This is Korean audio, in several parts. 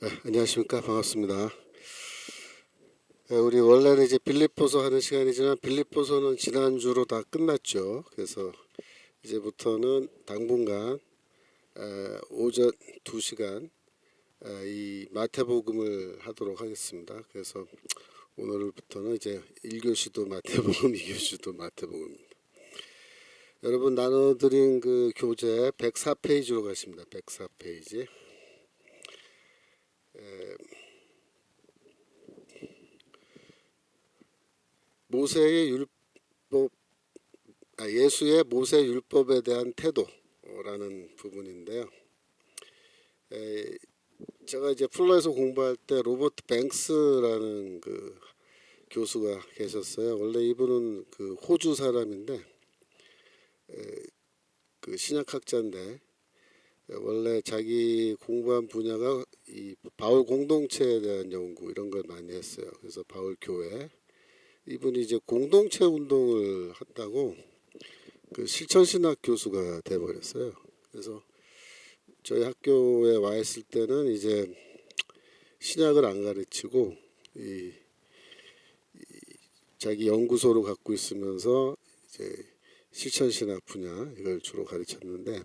안녕하십니까. 반갑습니다. 우리 원래는 이제 빌립보서 하는 시간이지만 빌립보서는 지난주로 다 끝났죠. 그래서 이제부터는 당분간 오전 2시간 이 마태복음을 하도록 하겠습니다. 그래서 오늘부터는 이제 1교시도 마태복음, 2교시도 마태복음입니다. 여러분 나눠드린 그 교재 104페이지로 가십니다. 104페이지. 모세의 율법, 예수의 모세 율법에 대한 태도라는 부분인데요. 제가 이제 플러에서 공부할 때 로버트 뱅스라는 그 교수가 계셨어요. 원래 이분은 그 호주 사람인데 그 신약학자인데 원래 자기 공부한 분야가 이 바울 공동체에 대한 연구 이런 걸 많이 했어요. 그래서 바울 교회 이분이 이제 공동체 운동을 한다고 그 실천신학 교수가 돼버렸어요. 그래서 저희 학교에 와 있을 때는 이제 신약을 안 가르치고 자기 연구소로 갖고 있으면서 이제 실천신학 분야 이걸 주로 가르쳤는데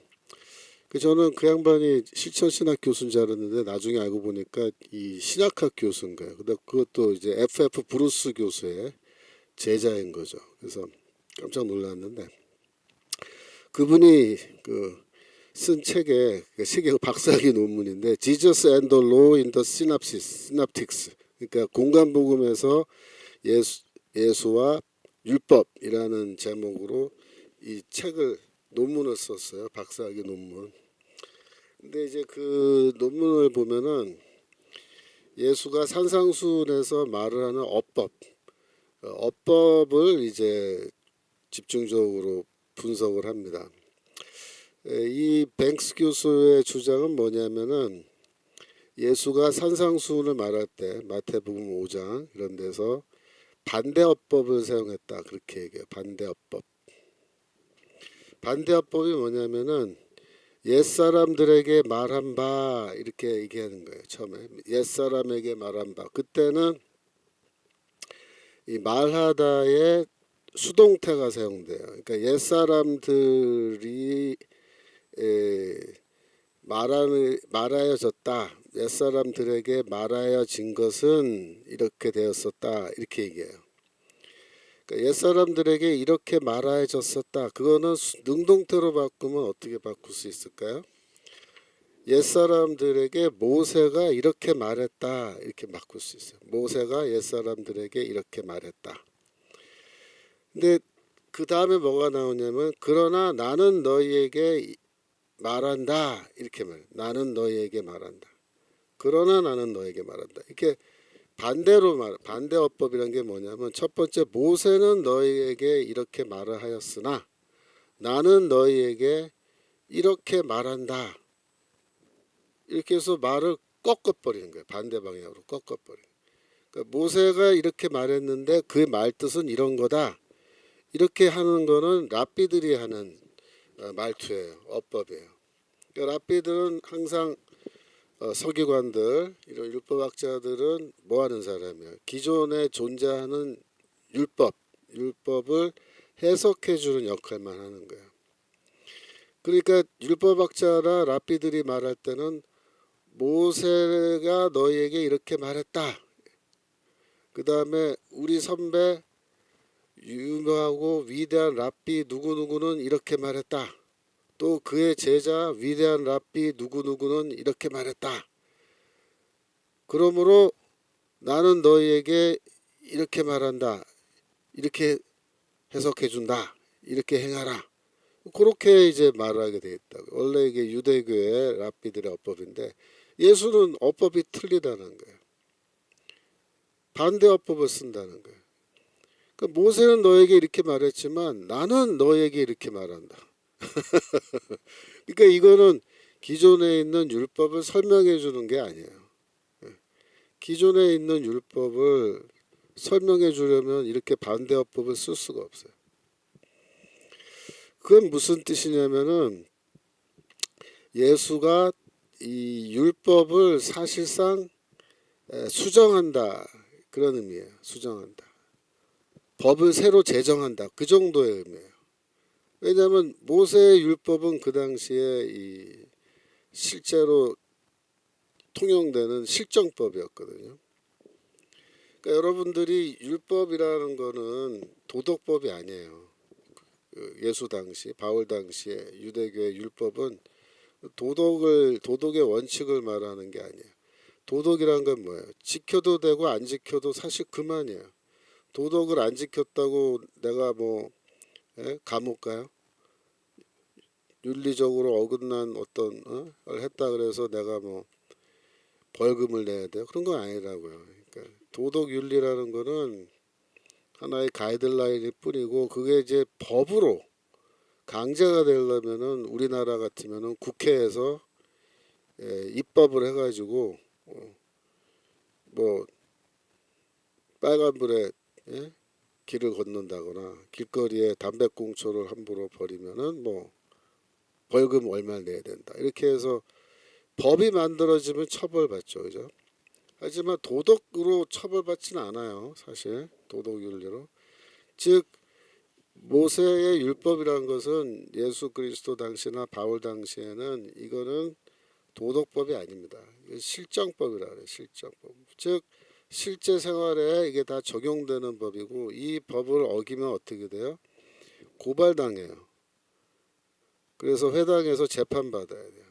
저는 그 양반이 실천신학 교수인 줄 알았는데 나중에 알고 보니까 이 신약학 교수인 거예요. 근데 그것도 이제 FF 브루스 교수의 제자인 거죠. 그래서 깜짝 놀랐는데 그분이 쓴 책에 박사학위 논문인데 Jesus and the Law in the Synoptics 그러니까 공간복음에서 예수와 율법이라는 제목으로 이 책을 논문을 썼어요. 박사학위 논문. 근데 이제 그 논문을 보면은 예수가 산상수훈에서 말을 하는 어법을 이제 집중적으로 분석을 합니다. 이 뱅스 교수의 주장은 뭐냐면은 예수가 산상수훈을 말할 때 마태복음 5장 이런 데서 반대어법을 사용했다 그렇게 얘기해요. 반대어법이 뭐냐면은 옛사람들에게 말한 바 이렇게 얘기하는 거예요. 처음에 옛사람에게 말한 바 그때는 이 말하다의 수동태가 사용돼요. 그러니까 옛사람들이 말하여졌다. 옛사람들에게 말하여진 것은 이렇게 되었었다. 이렇게 얘기해요. 그러니까 옛사람들에게 이렇게 말하여졌었다. 그거는 능동태로 바꾸면 어떻게 바꿀 수 있을까요? 옛사람들에게 모세가 이렇게 말했다. 이렇게 바꿀 수 있어요. 모세가 옛사람들에게 이렇게 말했다. 근데 그 다음에 뭐가 나오냐면 그러나 나는 너희에게 말한다 이렇게 말. 나는 너희에게 말한다. 그러나 나는 너에게 말한다. 이렇게 반대어법이란 게 뭐냐면 첫 번째 모세는 너희에게 이렇게 말을 하였으나 나는 너희에게 이렇게 말한다. 이렇게 해서 말을 꺾어버리는 거예요. 반대 방향으로 꺾어버리는. 그러니까 모세가 이렇게 말했는데 그 말뜻은 이런 거다. 이렇게 하는 거는 랍비들이 하는 말투예요. 어법이에요. 그러니까 랍비들은 항상 서기관들 이런 율법학자들은 뭐 하는 사람이에요? 기존에 존재하는 율법을 해석해 주는 역할만 하는 거예요. 그러니까 율법학자나 랍비들이 말할 때는 모세가 너희에게 이렇게 말했다. 그 다음에 우리 선배 유명하고 위대한 랍비 누구누구는 이렇게 말했다. 또 그의 제자 위대한 랍비 누구누구는 이렇게 말했다. 그러므로 나는 너희에게 이렇게 말한다. 이렇게 해석해 준다. 이렇게 행하라. 그렇게 이제 말하게 돼 있다. 원래 이게 유대교의 랍비들의 어법인데 예수는 어법이 틀리다는 거예요. 반대 어법을 쓴다는 거예요. 그러니까 모세는 너에게 이렇게 말했지만 나는 너에게 이렇게 말한다. 그러니까 이거는 기존에 있는 율법을 설명해 주는 게 아니에요. 기존에 있는 율법을 설명해 주려면 이렇게 반대어법을 쓸 수가 없어요. 그건 무슨 뜻이냐면은 예수가 이 율법을 사실상 수정한다 그런 의미예요. 수정한다. 법을 새로 제정한다 그 정도의 의미예요. 왜냐하면 모세의 율법은 그 당시에 이 실제로 통용되는 실정법이었거든요. 그러니까 여러분들이 율법이라는 거는 도덕법이 아니에요. 예수 당시 바울 당시에 유대교의 율법은 도덕의 원칙을 말하는 게 아니에요. 도덕이란 건 뭐예요? 지켜도 되고 안 지켜도 사실 그만이에요. 도덕을 안 지켰다고 내가 뭐 감옥 가요? 윤리적으로 어긋난 어떤 걸 했다 그래서 내가 뭐 벌금을 내야 돼요? 그런 건 아니라고요. 그러니까 도덕 윤리라는 거는 하나의 가이드라인일 뿐이고 그게 이제 법으로 강제가 되려면은 우리나라 같으면은 국회에서 입법을 해가지고 뭐 빨간불에 길을 걷는다거나 길거리에 담배꽁초를 함부로 버리면은 뭐 벌금 얼마 내야 된다 이렇게 해서 법이 만들어지면 처벌받죠, 그죠? 하지만 도덕으로 처벌받지는 않아요, 사실 도덕윤리로. 즉 모세의 율법이라는 것은 예수 그리스도 당시나 바울 당시에는 이거는 도덕법이 아닙니다. 실정법이라 그래요. 실정법. 즉 실제 생활에 이게 다 적용되는 법이고 이 법을 어기면 어떻게 돼요? 고발당해요. 그래서 회당에서 재판받아야 돼요.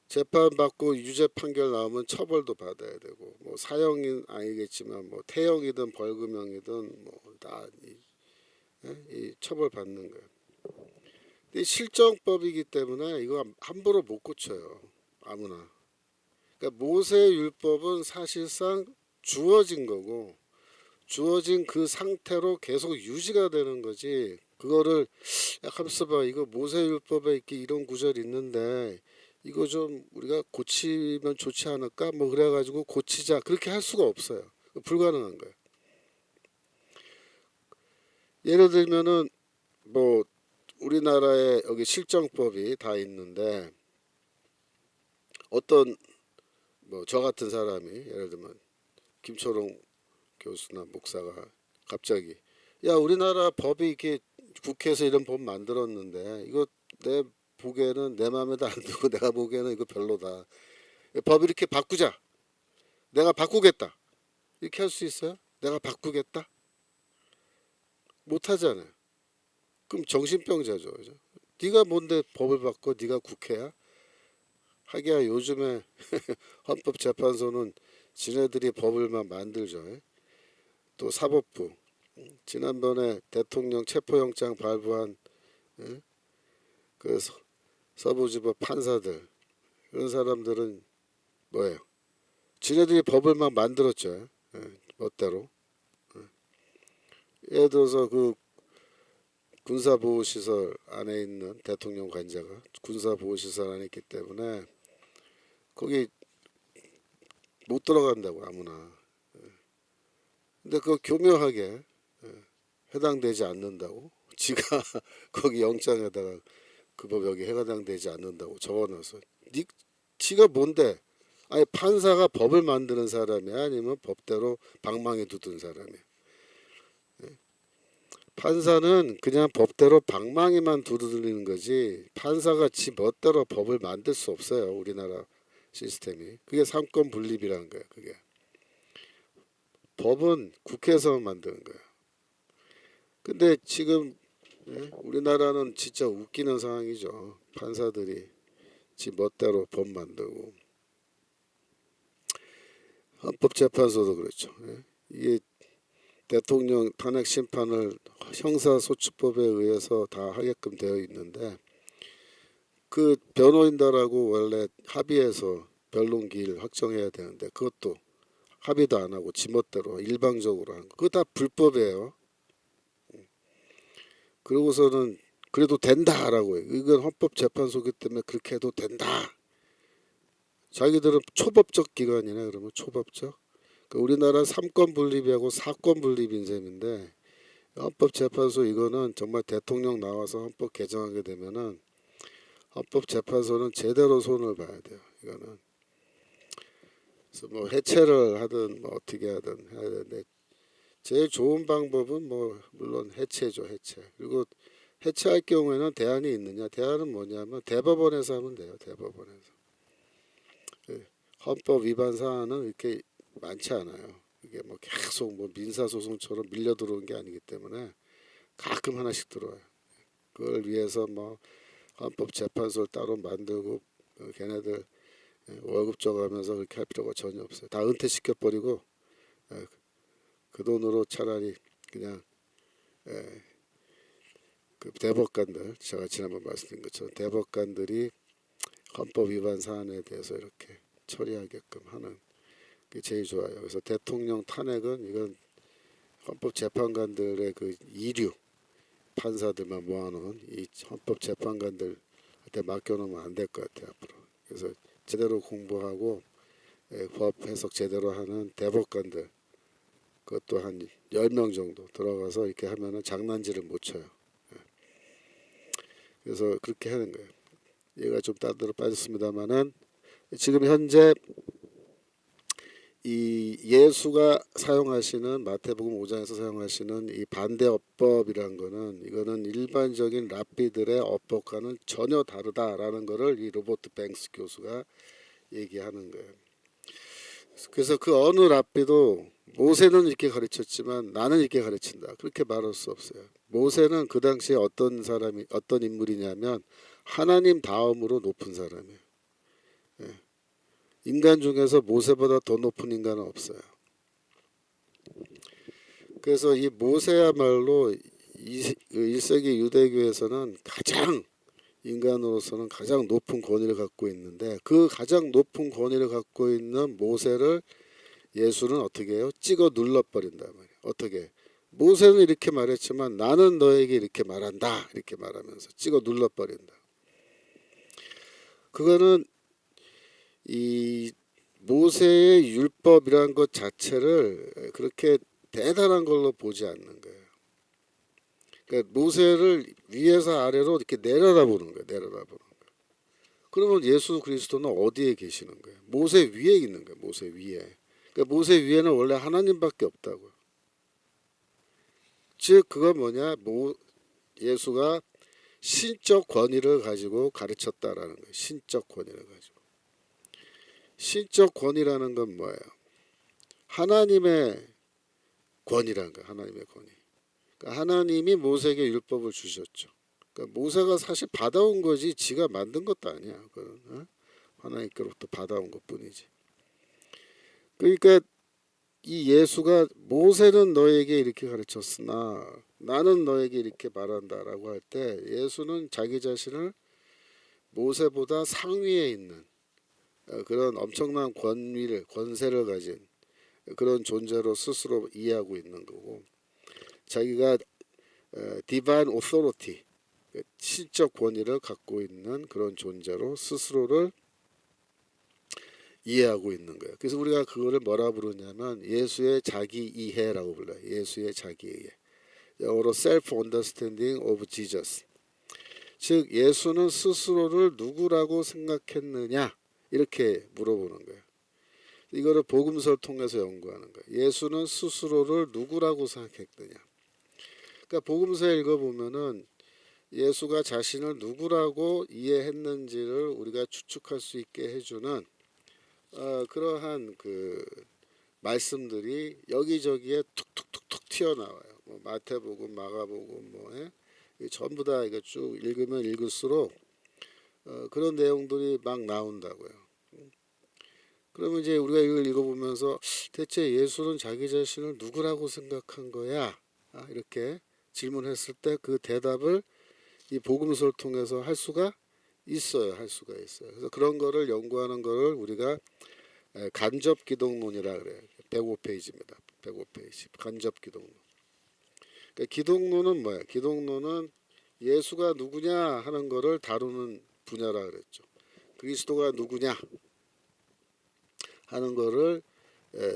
재판받고 유죄 판결 나오면 처벌도 받아야 되고 뭐 사형은 아니겠지만 뭐 태형이든 벌금형이든 뭐 다 이 처벌 받는 거예요. 이 실정법이기 때문에 이거 함부로 못 고쳐요. 아무나. 그러니까 모세 율법은 사실상 주어진 거고 주어진 그 상태로 계속 유지가 되는 거지. 그거를 야 가만있어 봐. 이거 모세 율법에 이렇게 이런 구절이 있는데 이거 좀 우리가 고치면 좋지 않을까? 뭐 그래가지고 고치자. 그렇게 할 수가 없어요. 불가능한 거예요. 예를 들면은 뭐 우리나라에 여기 실정법이 다 있는데 어떤 뭐 저 같은 사람이 예를 들면 김초롱 교수나 목사가 갑자기 야 우리나라 법이 이렇게 국회에서 이런 법 만들었는데 이거 내 보기에는 내 마음에도 안 들고 내가 보기에는 이거 별로다. 법 이렇게 바꾸자. 내가 바꾸겠다. 이렇게 할 수 있어요? 내가 바꾸겠다? 못 하잖아요. 그럼 정신병자죠. 그죠? 네가 뭔데 법을 바꿔? 네가 국회야? 하기야 요즘에 헌법재판소는 지네들이 법을 막 만들죠. 또 사법부 지난번에 대통령 체포영장 발부한 그 서부지법 판사들 그런 사람들은 뭐예요? 지네들이 법을 막 만들었죠. 멋대로. 예를 들어서 그 군사보호시설 안에 있는 대통령 관자가 군사보호시설 안에 있기 때문에 거기 못 들어간다고 아무나. 근데 그거 교묘하게 해당되지 않는다고 지가 거기 영장에다가 그 법 여기 해당되지 않는다고 적어놔서 지가 뭔데? 아니 판사가 법을 만드는 사람이야 아니면 법대로 방망이 두든 사람이야? 판사는 그냥 법대로 방망이만 두드리는 거지 판사가 지 멋대로 법을 만들 수 없어요. 우리나라 시스템이. 그게 삼권 분립이라는 거예요. 그게 법은 국회에서 만드는 거예요. 근데 지금 우리나라는 진짜 웃기는 상황이죠. 판사들이 지 멋대로 법 만들고 헌법재판소도 그렇죠. 이게 대통령 탄핵 심판을 형사소추법에 의해서 다 하게끔 되어 있는데 그 변호인단하고 원래 합의해서 변론기일 확정해야 되는데 그것도 합의도 안 하고 지멋대로 일방적으로 하는 거 그거 다 불법이에요. 그러고서는 그래도 된다라고 해요. 이건 헌법재판소기 때문에 그렇게 해도 된다. 자기들은 초법적 기관이네. 그러면 초법적. 그러니까 우리나라 삼권 분립하고 사권 분립인 셈인데 헌법재판소 이거는 정말 대통령 나와서 헌법 개정하게 되면은 헌법재판소는 제대로 손을 봐야 돼요. 이거는 그래서 뭐 해체를 하든 뭐 어떻게 하든 해야 되는데 제일 좋은 방법은 뭐 물론 해체죠, 해체. 그리고 해체할 경우에는 대안이 있느냐? 대안은 뭐냐면 대법원에서 하면 돼요. 대법원에서. 헌법 위반 사안은 이렇게 많지 않아요. 이게 뭐 계속 뭐 민사소송처럼 밀려 들어온 게 아니기 때문에 가끔 하나씩 들어와요. 그걸 위해서 뭐 헌법재판소를 따로 만들고 걔네들 월급 줘가면서 그렇게 할 필요가 전혀 없어요. 다 은퇴시켜 버리고 그 돈으로 차라리 그냥 그 대법관들, 제가 지난번 말씀드린 것처럼 대법관들이 헌법 위반 사안에 대해서 이렇게 처리하게끔 하는 게 제일 좋아요. 그래서 대통령 탄핵은 이건 헌법재판관들의 그 이류 판사들만 모아놓은 이 헌법재판관들한테 맡겨놓으면 안 될 것 같아요 앞으로. 그래서 제대로 공부하고 법 해석 제대로 하는 대법관들 그것도 한 10명 정도 들어가서 이렇게 하면은 장난질을 못 쳐요. 그래서 그렇게 하는 거예요. 얘가 좀 딴 데로 빠졌습니다만은 지금 현재 이 예수가 사용하시는 마태복음 5장에서 사용하시는 이 반대어법이란 거는 이거는 일반적인 랍비들의 어법과는 전혀 다르다라는 거를 이 로버트 뱅스 교수가 얘기하는 거예요. 그래서 그 어느 랍비도 모세는 이렇게 가르쳤지만 나는 이렇게 가르친다 그렇게 말할 수 없어요. 모세는 그 당시에 어떤 사람이 어떤 인물이냐면 하나님 다음으로 높은 사람이에요. 인간 중에서 모세보다 더 높은 인간은 없어요. 그래서 이 모세야말로 1세기 유대교에서는 가장 인간으로서는 가장 높은 권위를 갖고 있는데 그 가장 높은 권위를 갖고 있는 모세를 예수는 어떻게 해요? 찍어 눌러버린단 말이에요. 어떻게? 모세는 이렇게 말했지만 나는 너에게 이렇게 말한다. 이렇게 말하면서 찍어 눌러버린다. 그거는 이 모세의 율법이라는 것 자체를 그렇게 대단한 걸로 보지 않는 거예요. 그러니까 모세를 위에서 아래로 이렇게 내려다보는 거예요. 내려다보는 거예요. 그러면 예수 그리스도는 어디에 계시는 거예요? 모세 위에 있는 거예요. 모세 위에. 그러니까 모세 위에는 원래 하나님밖에 없다고요. 즉 그건 뭐냐? 예수가 신적 권위를 가지고 가르쳤다라는 거예요. 신적 권위를 가지고. 신적 권위라는 건 뭐예요? 하나님의 권위라는 거예요. 하나님의 권위. 그러니까 하나님이 모세에게 율법을 주셨죠. 그러니까 모세가 사실 받아온 거지 지가 만든 것도 아니야. 그건 하나님께로부터 받아온 것뿐이지. 그러니까 이 예수가 모세는 너에게 이렇게 가르쳤으나 나는 너에게 이렇게 말한다라고 할 때 예수는 자기 자신을 모세보다 상위에 있는 그런 엄청난 권세를 가진 그런 존재로 스스로 이해하고 있는 거고 자기가 divine authority 신적 권위를 갖고 있는 그런 존재로 스스로를 이해하고 있는 거예요. 그래서 우리가 그거를 뭐라 부르냐면 예수의 자기 이해라고 불러요. 예수의 자기 이해. 영어로 self understanding of Jesus. 즉 예수는 스스로를 누구라고 생각했느냐 이렇게 물어보는 거예요. 이거를 복음서를 통해서 연구하는 거예요. 예수는 스스로를 누구라고 생각했느냐. 그러니까 복음서 읽어보면은 예수가 자신을 누구라고 이해했는지를 우리가 추측할 수 있게 해주는 그러한 그 말씀들이 여기저기에 툭툭툭툭 튀어나와요. 뭐 마태복음, 마가복음, 전부 다 이거 쭉 읽으면 읽을수록 그런 내용들이 막 나온다고요. 그러면 이제 우리가 이걸 읽어보면서 대체 예수는 자기 자신을 누구라고 생각한 거야? 이렇게 질문했을 때 그 대답을 이 복음서를 통해서 할 수가 있어요. 할 수가 있어요. 그래서 그런 거를 연구하는 거를 우리가 간접 기독론이라 그래요. 105페이지입니다. 105페이지. 간접 기독론. 그러니까 기독론은 뭐야? 기독론은 예수가 누구냐 하는 거를 다루는 분야라 그랬죠. 그리스도가 누구냐 하는 거를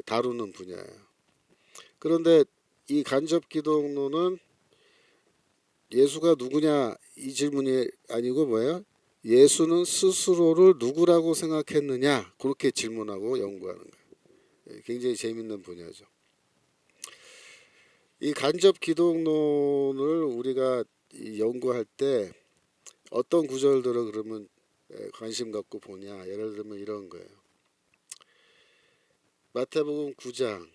다루는 분야예요. 그런데 이 간접 기독론은 예수가 누구냐 이 질문이 아니고 뭐예요? 예수는 스스로를 누구라고 생각했느냐? 그렇게 질문하고 연구하는 거예요. 굉장히 재밌는 분야죠. 이 간접 기독론을 우리가 연구할 때 어떤 구절들을 그러면 관심 갖고 보냐? 예를 들면 이런 거예요. 마태복음 9장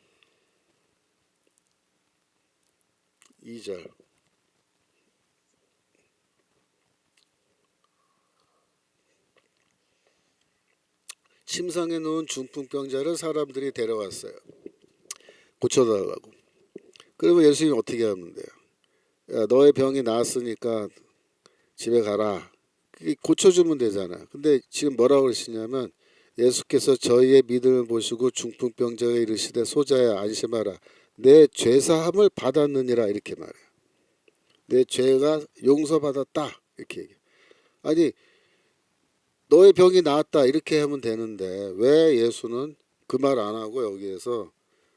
2절. 침상에 누운 중풍병자를 사람들이 데려왔어요. 고쳐달라고. 그러면 예수님이 어떻게 하면 돼요? 야, 너의 병이 나았으니까 집에 가라. 그게 고쳐주면 되잖아. 근데 지금 뭐라고 그러시냐면 예수께서 저희의 믿음을 보시고 중풍병자가 이르시되 소자야 안심하라. 내 죄사함을 받았느니라 이렇게 말해요. 내 죄가 용서받았다 이렇게 얘기해. 아니 너의 병이 나았다 이렇게 하면 되는데 왜 예수는 그 말 안 하고 여기에서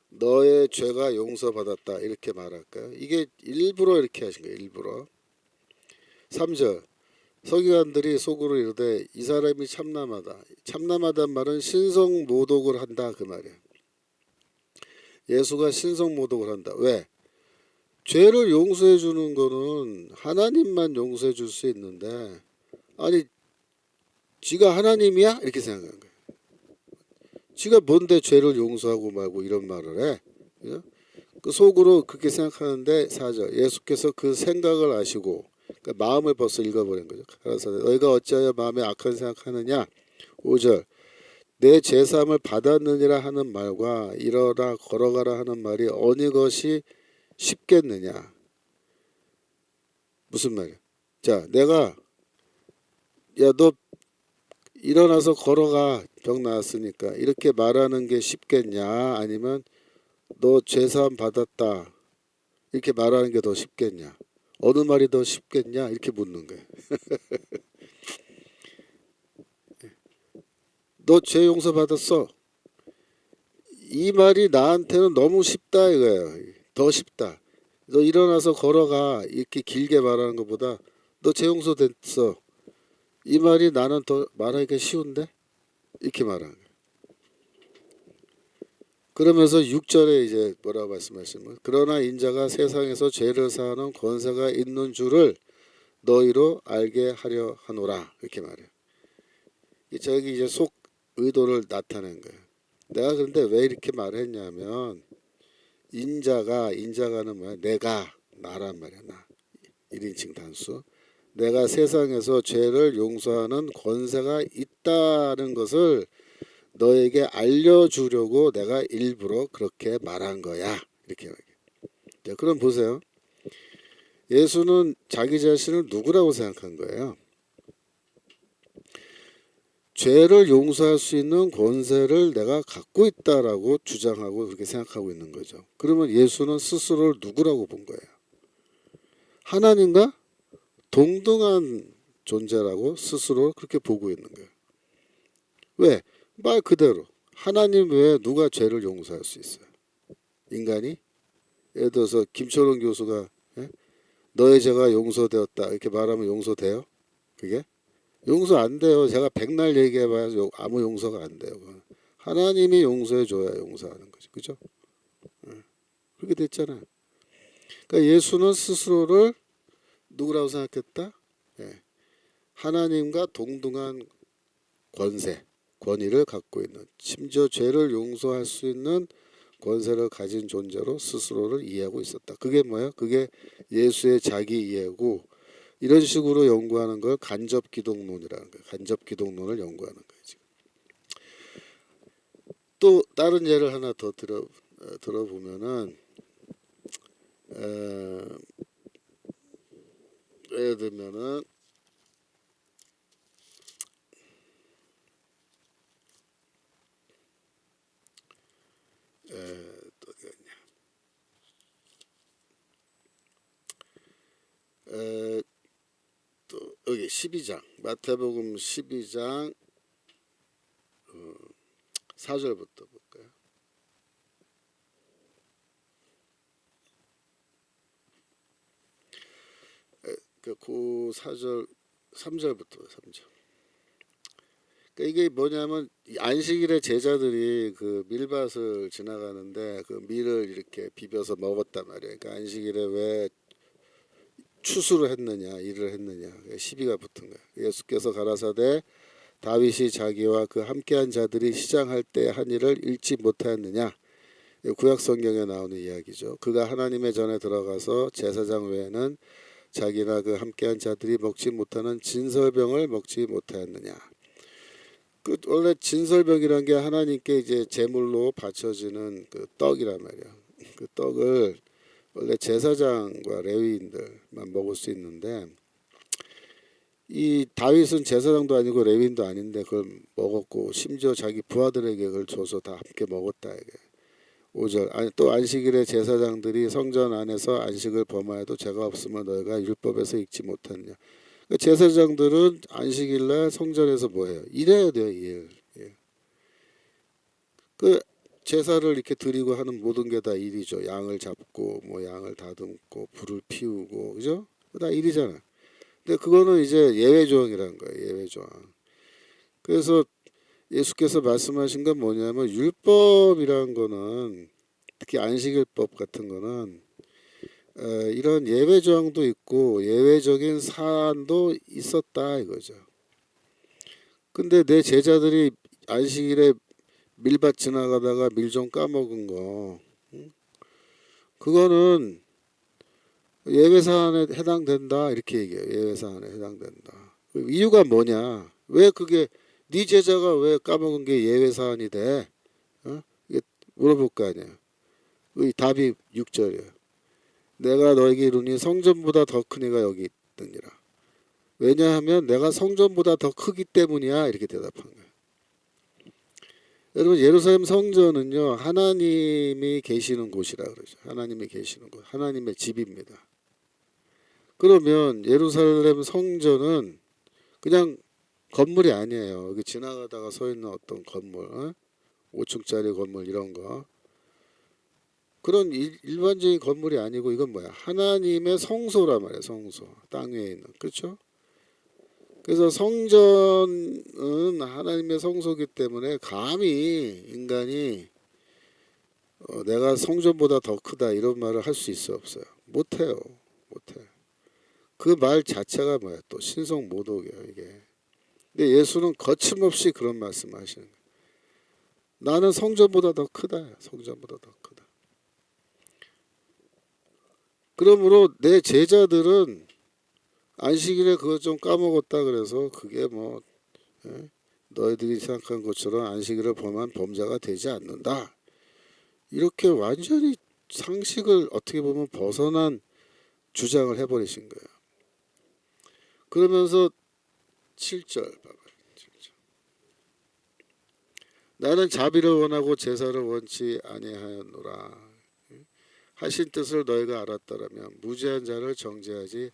너의 죄가 용서받았다 이렇게 말할까요? 이게 일부러 이렇게 하신 거예요. 일부러. 3절 서기관들이 속으로 이르되 이 사람이 참남하다. 참남하단 말은 신성모독을 한다 그 말이에요. 예수가 신성모독을 한다. 왜? 죄를 용서해 주는 거는 하나님만 용서해 줄 수 있는데 아니 지가 하나님이야? 이렇게 생각한 거예요. 지가 뭔데 죄를 용서하고 말고 이런 말을 해? 그죠? 그 속으로 그렇게 생각하는데 4절 예수께서 그 생각을 아시고 그러니까 마음을 벌써 읽어버린 거죠. 그래서 너희가 어찌하여 마음에 악한 생각하느냐 5절 내 제사함을 받았느니라 하는 말과 일어라 걸어가라 하는 말이 어느 것이 쉽겠느냐 무슨 말이야? 자 내가 야 너 일어나서 걸어가 병 나았으니까 이렇게 말하는 게 쉽겠냐 아니면 너 제사함 받았다 이렇게 말하는 게 더 쉽겠냐 어느 말이 더 쉽겠냐 이렇게 묻는 거예요. 너 죄 용서 받았어. 이 말이 나한테는 너무 쉽다 이거예요. 더 쉽다. 너 일어나서 걸어가 이렇게 길게 말하는 것보다 너 죄 용서 됐어. 이 말이 나는 더 말하기가 쉬운데 이렇게 말하는 거예요. 그러면서 6절에 이제 뭐라고 말씀하시면 그러나 인자가 세상에서 죄를 사하는 권세가 있는 줄을 너희로 알게 하려 하노라 이렇게 말해요. 저기 이제 속 의도를 나타낸 거예요. 내가 그런데 왜 이렇게 말했냐면 인자가는 뭐야? 내가 나란 말이야. 나 1인칭 단수. 내가 세상에서 죄를 용서하는 권세가 있다는 것을 너에게 알려주려고 내가 일부러 그렇게 말한 거야. 이렇게 말해요. 자, 그럼 보세요. 예수는 자기 자신을 누구라고 생각한 거예요? 죄를 용서할 수 있는 권세를 내가 갖고 있다라고 주장하고 그렇게 생각하고 있는 거죠. 그러면 예수는 스스로를 누구라고 본 거예요? 하나님과 동등한 존재라고 스스로 그렇게 보고 있는 거예요. 왜? 말 그대로 하나님 외에 누가 죄를 용서할 수 있어요? 인간이? 예를 들어서 김철원 교수가 예? 너의 죄가 용서되었다 이렇게 말하면 용서돼요? 그게? 용서 안 돼요. 제가 백날 얘기해봐야 아무 용서가 안 돼요. 하나님이 용서해줘야 용서하는 거죠. 그죠? 그렇게 됐잖아요. 그러니까 예수는 스스로를 누구라고 생각했다? 예. 하나님과 동등한 권세, 권위를 갖고 있는 심지어 죄를 용서할 수 있는 권세를 가진 존재로 스스로를 이해하고 있었다. 그게 뭐야? 그게 예수의 자기 이해고 이런 식으로 연구하는 걸 간접 기독론이라는 거예요. 간접 기독론을 연구하는 거예요. 지금. 또 다른 예를 하나 더 들어보면은 예를 들면은 또 또 여기 12장 마태복음 12장 4절부터 볼까요? 그 4절 3절부터 3절 그러니까 이게 뭐냐면 이 안식일에 제자들이 그 밀밭을 지나가는데 그 밀을 이렇게 비벼서 먹었단 말이에요. 그러니까 안식일에 왜 추수를 했느냐, 일을 했느냐, 시비가 붙은 거예요. 예수께서 가라사대 다윗이 자기와 그 함께한 자들이 시장할 때 한 일을 잊지 못하였느냐. 구약 성경에 나오는 이야기죠. 그가 하나님의 전에 들어가서 제사장 외에는 자기나 그 함께한 자들이 먹지 못하는 진설병을 먹지 못하였느냐. 그 원래 진설병이란 게 하나님께 이제 제물로 바쳐지는 그 떡이란 말이야. 그 떡을 원래 제사장과 레위인들만 먹을 수 있는데 이 다윗은 제사장도 아니고 레위인도 아닌데 그걸 먹었고 심지어 자기 부하들에게 그걸 줘서 다 함께 먹었다 이게. 5절 아니 또 안식일에 제사장들이 성전 안에서 안식을 범하여도 죄가 없으면 너희가 율법에서 읽지 못하느냐. 그러니까 제사장들은 안식일날 성전에서 뭐해요? 일해야 돼요. 일. 예. 그 제사를 이렇게 드리고 하는 모든 게 다 일이죠. 양을 잡고 뭐 양을 다듬고 불을 피우고 그죠? 다 일이잖아. 근데 그거는 이제 예외 조항이라는 거예요. 예외 조항. 그래서 예수께서 말씀하신 건 뭐냐면 율법이라는 거는 특히 안식일법 같은 거는 이런 예외 조항도 있고 예외적인 사안도 있었다 이거죠. 근데 내 제자들이 안식일에 밀밭 지나가다가 밀 좀 까먹은 거 그거는 예외 사안에 해당된다 이렇게 얘기해요. 예외 사안에 해당된다. 이유가 뭐냐? 왜 그게 네 제자가 왜 까먹은 게 예외 사안이 돼? 이게 물어볼 거 아니야. 그 답이 6절이야. 내가 너에게 이르니 성전보다 더 큰 이가 여기 있느니라. 왜냐하면 내가 성전보다 더 크기 때문이야 이렇게 대답한 거야. 여러분 예루살렘 성전은요 하나님이 계시는 곳이라 그러죠. 하나님이 계시는 곳, 하나님의 집입니다. 그러면 예루살렘 성전은 그냥 건물이 아니에요. 여기 지나가다가 서 있는 어떤 건물, 5층짜리 건물 이런 거. 그런 일반적인 건물이 아니고 이건 뭐야? 하나님의 성소란 말이에요. 성소. 땅 위에 있는. 그렇죠? 그래서 성전은 하나님의 성소이기 때문에 감히 인간이 내가 성전보다 더 크다 이런 말을 할 수 있어 없어요? 못해요. 못해. 그 말 자체가 뭐야? 또 신성 모독이에요 이게. 근데 예수는 거침없이 그런 말씀하시는 거예요. 나는 성전보다 더 크다. 성전보다 더 크다. 그러므로 내 제자들은 안식일에 그거 좀 까먹었다 그래서 그게 뭐 너희들이 생각한 것처럼 안식일을 범한 범죄가 되지 않는다. 이렇게 완전히 상식을 어떻게 보면 벗어난 주장을 해버리신 거예요. 그러면서 7절 봐봐요. 7절. 나는 자비를 원하고 제사를 원치 아니하였노라. 하신 뜻을 너희가 알았더라면 무죄한 자를 정죄하지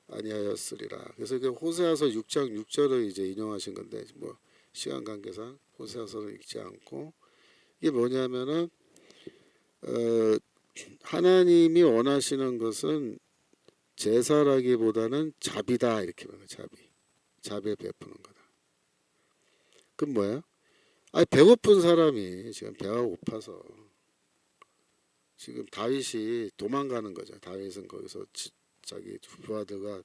아니하였으리라. 그래서 그 호세아서 6장 6절을 이제 인용하신 건데 뭐 시간 관계상 호세아서를 읽지 않고 이게 뭐냐면은 하나님이 원하시는 것은 제사라기보다는 자비다 이렇게 말해요. 자비를 베푸는 거다. 그럼 뭐예요? 아니 배고픈 사람이 지금 배가 고파서 지금 다윗이 도망가는 거죠. 다윗은 거기서 자기 부하들과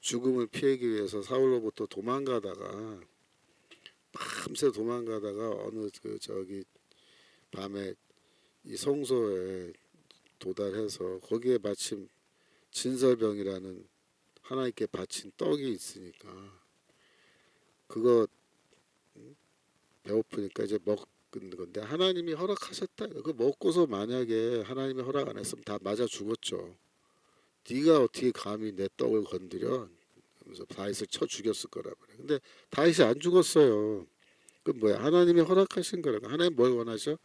죽음을 피하기 위해서 사울로부터 도망가다가 밤새 도망가다가 어느 그 저기 밤에 이 성소에 도달해서 거기에 마침 진설병이라는 하나님께 바친 떡이 있으니까 그거 배고프니까 이제 먹는 건데 하나님이 허락하셨다. 그 먹고서 만약에 하나님이 허락 안 했으면 다 맞아 죽었죠. 네가 어떻게 감히 내 떡을 건드려? 하면서 다윗을 쳐 죽였을 거라 그래. 근데 다윗이 안 죽었어요. 그 뭐야? 하나님이 허락하신 거라고. 하나님 뭘 원하셔?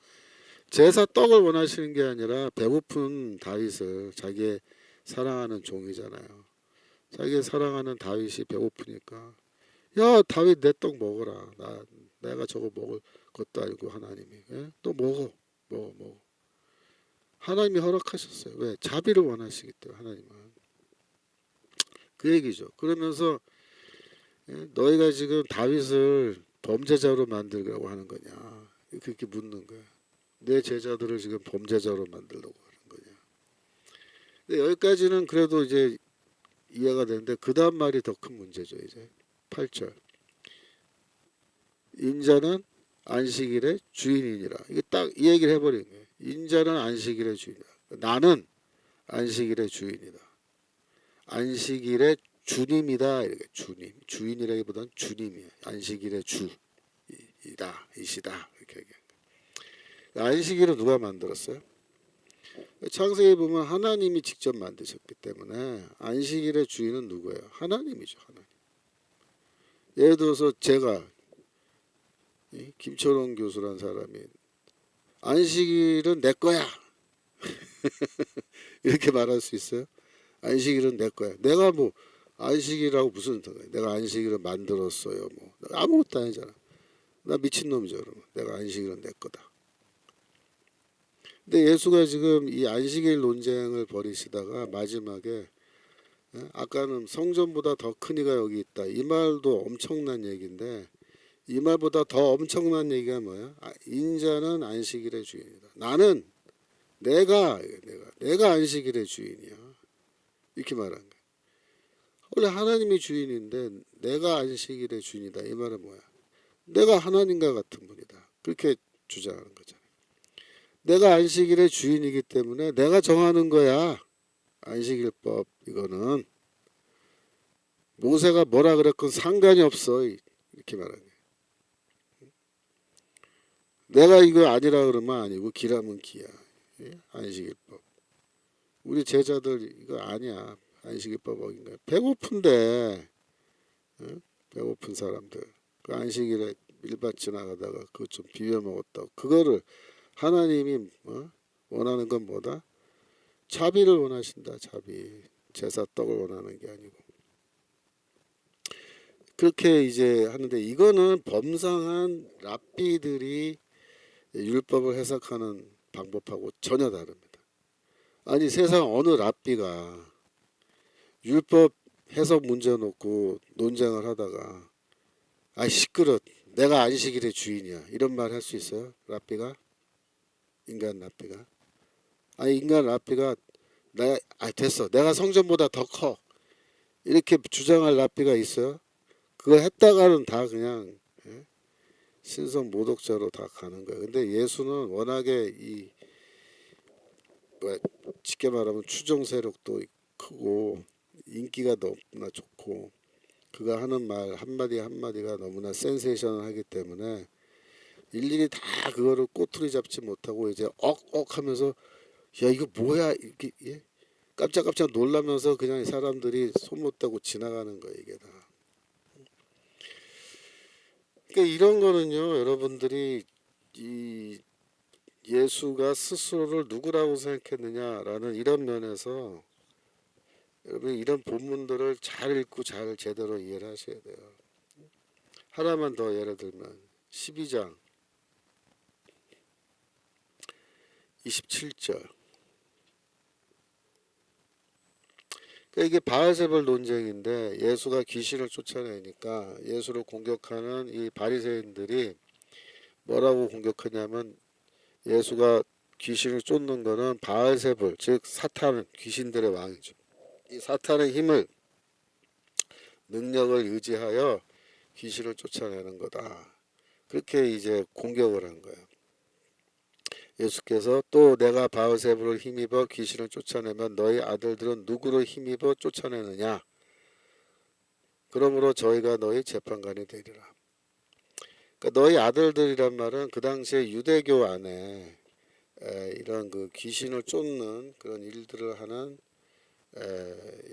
제사 떡을 원하시는 게 아니라 배고픈 다윗을 자기의 사랑하는 종이잖아요. 자기 사랑하는 다윗이 배고프니까 야 다윗 내 떡 먹어라. 내가 저거 먹을 것도 아니고 하나님이 또 먹어. 하나님이 허락하셨어요. 왜? 자비를 원하시기 때문에 하나님은 그 얘기죠. 그러면서 너희가 지금 다윗을 범죄자로 만들려고 하는 거냐? 그렇게 묻는 거야. 내 제자들을 지금 범죄자로 만들려고 하는 거냐? 근데 여기까지는 그래도 이제 이해가 되는데 그 다음 말이 더 큰 문제죠. 이제 8절. 인자는 안식일의 주인이니라. 이게 딱 이 얘기를 해버린 거예요. 인자는 안식일의 주인이다. 나는 안식일의 주인이다. 안식일의 주님이다. 이렇게 주님, 주인이라기보다는 주님이에요. 안식일의 주이다, 이시다 이렇게 얘기해요. 안식일은 누가 만들었어요? 창세기 보면 하나님이 직접 만드셨기 때문에 안식일의 주인은 누구예요? 하나님이죠. 하나님. 예를 들어서 제가 김철원 교수란 사람이 안식일은 내 거야 이렇게 말할 수 있어요? 안식일은 내 거야. 내가 뭐 안식일하고 무슨 상관이야? 내가 안식일을 만들었어요. 뭐 아무것도 아니잖아. 나 미친놈이죠. 그러면 내가 안식일은 내 거다. 근데 예수가 지금 이 안식일 논쟁을 벌이시다가 마지막에 아까는 성전보다 더 큰 이가 여기 있다. 이 말도 엄청난 얘기인데 이 말보다 더 엄청난 얘기가 뭐야? 인자는 안식일의 주인이다. 나는 내가 안식일의 주인이야. 이렇게 말한 거야. 원래 하나님이 주인인데 내가 안식일의 주인이다. 이 말은 뭐야? 내가 하나님과 같은 분이다. 그렇게 주장하는 거잖아요. 내가 안식일의 주인이기 때문에 내가 정하는 거야. 안식일법 이거는 모세가 뭐라 그랬건 상관이 없어. 이렇게 말하는 거야. 내가 이거 아니라 그러면 아니고 기라면 기야. 안식일법. 우리 제자들 이거 아니야. 안식일법 어긴 거야. 배고픈데 배고픈 사람들 그 안식일에 밀밭 지나가다가 그거 좀 비벼 먹었다고 그거를 하나님이 원하는 건 뭐다? 자비를 원하신다. 자비. 제사 떡을 원하는 게 아니고 그렇게 이제 하는데 이거는 범상한 랍비들이 율법을 해석하는 방법하고 전혀 다릅니다. 아니 세상 어느 랍비가 율법 해석 문제 놓고 논쟁을 하다가 시끄러 내가 안식일의 주인이야 이런 말 할 수 있어요? 랍비가? 인간 랍비가? 인간 랍비가 됐어 내가 성전보다 더 커 이렇게 주장할 랍비가 있어요? 그거 했다가는 다 그냥 신성 모독자로 다 가는 거예요. 근데 예수는 워낙에 쉽게 말하면 추종 세력도 크고 인기가 너무나 좋고 그가 하는 말 한마디 한마디가 너무나 센세이션하기 때문에 일일이 다 그거를 꼬투리 잡지 못하고 이제 억억 하면서 야 이거 뭐야 이렇게 깜짝깜짝 놀라면서 그냥 사람들이 손 못 대고 지나가는 거예요. 이게 다. 그러니까 이런 거는요 여러분들이 이 예수가 스스로를 누구라고 생각했느냐라는 이런 면에서 여러분 이런 본문들을 잘 읽고 잘 제대로 이해를 하셔야 돼요. 하나만 더 예를 들면 12장 27절 그러니까 이게 바알세불 논쟁인데 예수가 귀신을 쫓아내니까 예수를 공격하는 이 바리새인들이 뭐라고 공격하냐면 예수가 귀신을 쫓는 거는 바알세불 즉 사탄 귀신들의 왕이죠. 이 사탄의 힘을 능력을 의지하여 귀신을 쫓아내는 거다. 그렇게 이제 공격을 한 거예요. 예수께서 또 내가 바알세불을 힘입어 귀신을 쫓아내면 너희 아들들은 누구를 힘입어 쫓아내느냐? 그러므로 저희가 너희 재판관이 되리라. 그러니까 너희 아들들이란 말은 그 당시에 유대교 안에 이런 그 귀신을 쫓는 그런 일들을 하는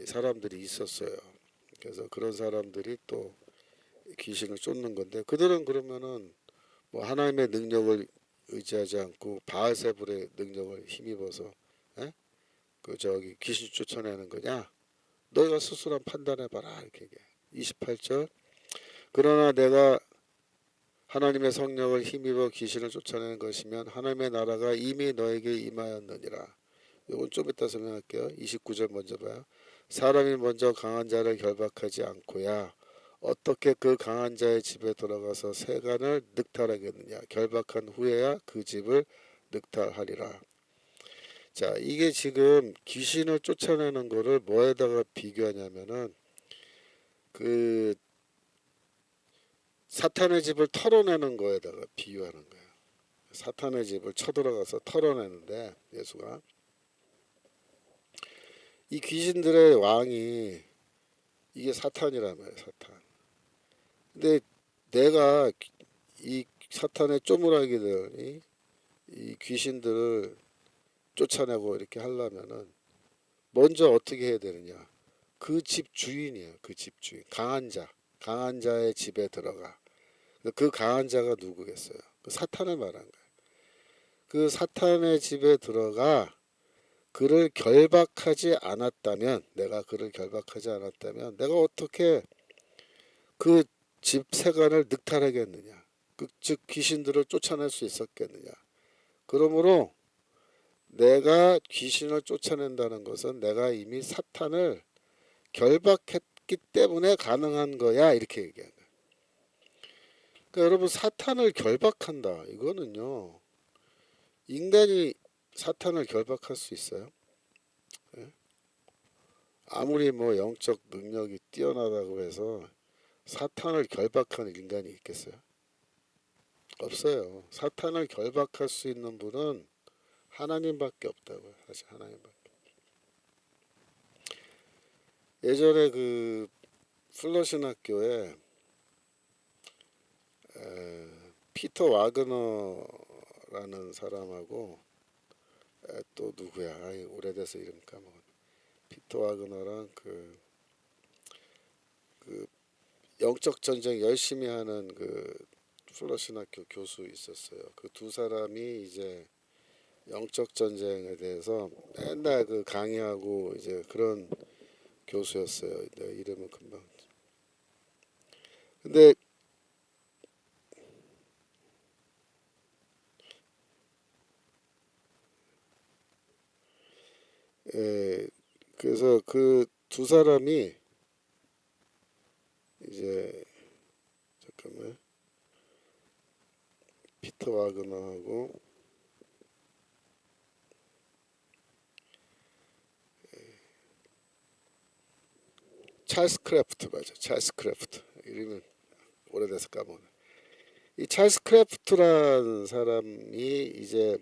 사람들이 있었어요. 그래서 그런 사람들이 또 귀신을 쫓는 건데 그들은 그러면은 뭐 하나님의 능력을 의지하지 않고 바알세불의 능력을 힘입어서 그 저기 귀신 쫓아내는 거냐? 너희가 스스로 판단해봐라 이렇게 얘기해. 28절 그러나 내가 하나님의 성령을 힘입어 귀신을 쫓아내는 것이면 하나님의 나라가 이미 너에게 임하였느니라. 이건 좀 이따 설명할게요. 29절 먼저 봐요. 사람이 먼저 강한 자를 결박하지 않고야 어떻게 그 강한 자의 집에 들어가서 세간을 늑탈하겠느냐. 결박한 후에야 그 집을 늑탈하리라. 자, 이게 지금 귀신을 쫓아내는 거를 뭐에다가 비교하냐면은 그 사탄의 집을 털어내는 거에다가 비유하는 거예요. 사탄의 집을 쳐들어가서 털어내는데 예수가 이 귀신들의 왕이 이게 사탄이란 말이에요. 사탄. 근데 내가 이 사탄의 쪼무라기들 이 귀신들을 쫓아내고 이렇게 하려면은 먼저 어떻게 해야 되느냐. 그 집 주인이에요. 그 집 주인. 강한 자의 집에 들어가. 그 강한 자가 누구겠어요? 그 사탄을 말한 거예요. 그 사탄의 집에 들어가 그를 결박하지 않았다면, 내가 그를 결박하지 않았다면 내가 어떻게 그 집 세간을 늑탈하겠느냐. 즉 귀신들을 쫓아낼 수 있었겠느냐. 그러므로 내가 귀신을 쫓아낸다는 것은 내가 이미 사탄을 결박했기 때문에 가능한 거야. 이렇게 얘기하는 거예요. 그러니까 여러분 사탄을 결박한다. 이거는요. 인간이 사탄을 결박할 수 있어요? 예? 아무리 뭐 영적 능력이 뛰어나다고 해서 사탄을 결박하는 인간이 있겠어요? 없어요. 사탄을 결박할 수 있는 분은 하나님밖에 없다고요. 사실 하나님밖에. 예전에 그 플러신학교에 피터 와그너라는 사람하고 또 누구야? 아이, 오래돼서 이름 까먹었네. 피터 와그너랑 그 영적 전쟁 열심히 하는 그 플러신학교 교수 있었어요. 그 두 사람이 이제 영적 전쟁에 대해서 맨날 그 강의하고 이제 그런 교수였어요. 내 이름은 금방. 근데 그래서 그 두 사람이 이제 잠깐만 피터 와그너하고 찰스 크래프트 맞아. 찰스 크래프트 이름은 오래돼서 까먹네. 이 찰스 크래프트라는 사람이 이제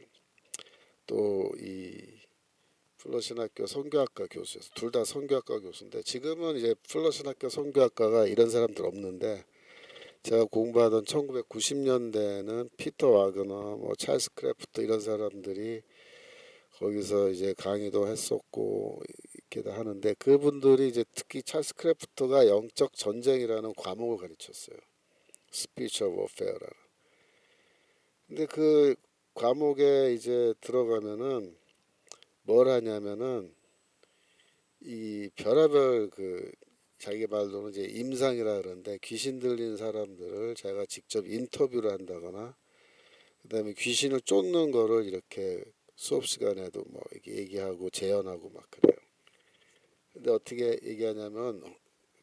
또 이 플러신학교 선교학과 교수였어. 둘 다 선교학과 교수인데 지금은 이제 플러신학교 선교학과가 이런 사람들 없는데 제가 공부하던 1990년대에는 피터 와그너, 뭐 찰스 크래프트 이런 사람들이 거기서 이제 강의도 했었고 이렇게 하는데 그분들이 이제 특히 찰스 크래프트가 영적 전쟁이라는 과목을 가르쳤어요. Spiritual Warfare라는. 근데 그 과목에 이제 들어가면은 뭘 하냐면은 이 별의별 그 자기 말로는 이제 임상이라 그러는데 귀신 들린 사람들을 제가 직접 인터뷰를 한다거나 그다음에 귀신을 쫓는 거를 이렇게 수업 시간에도 뭐 이렇게 얘기하고 재연하고 막 그래요. 근데 어떻게 얘기하냐면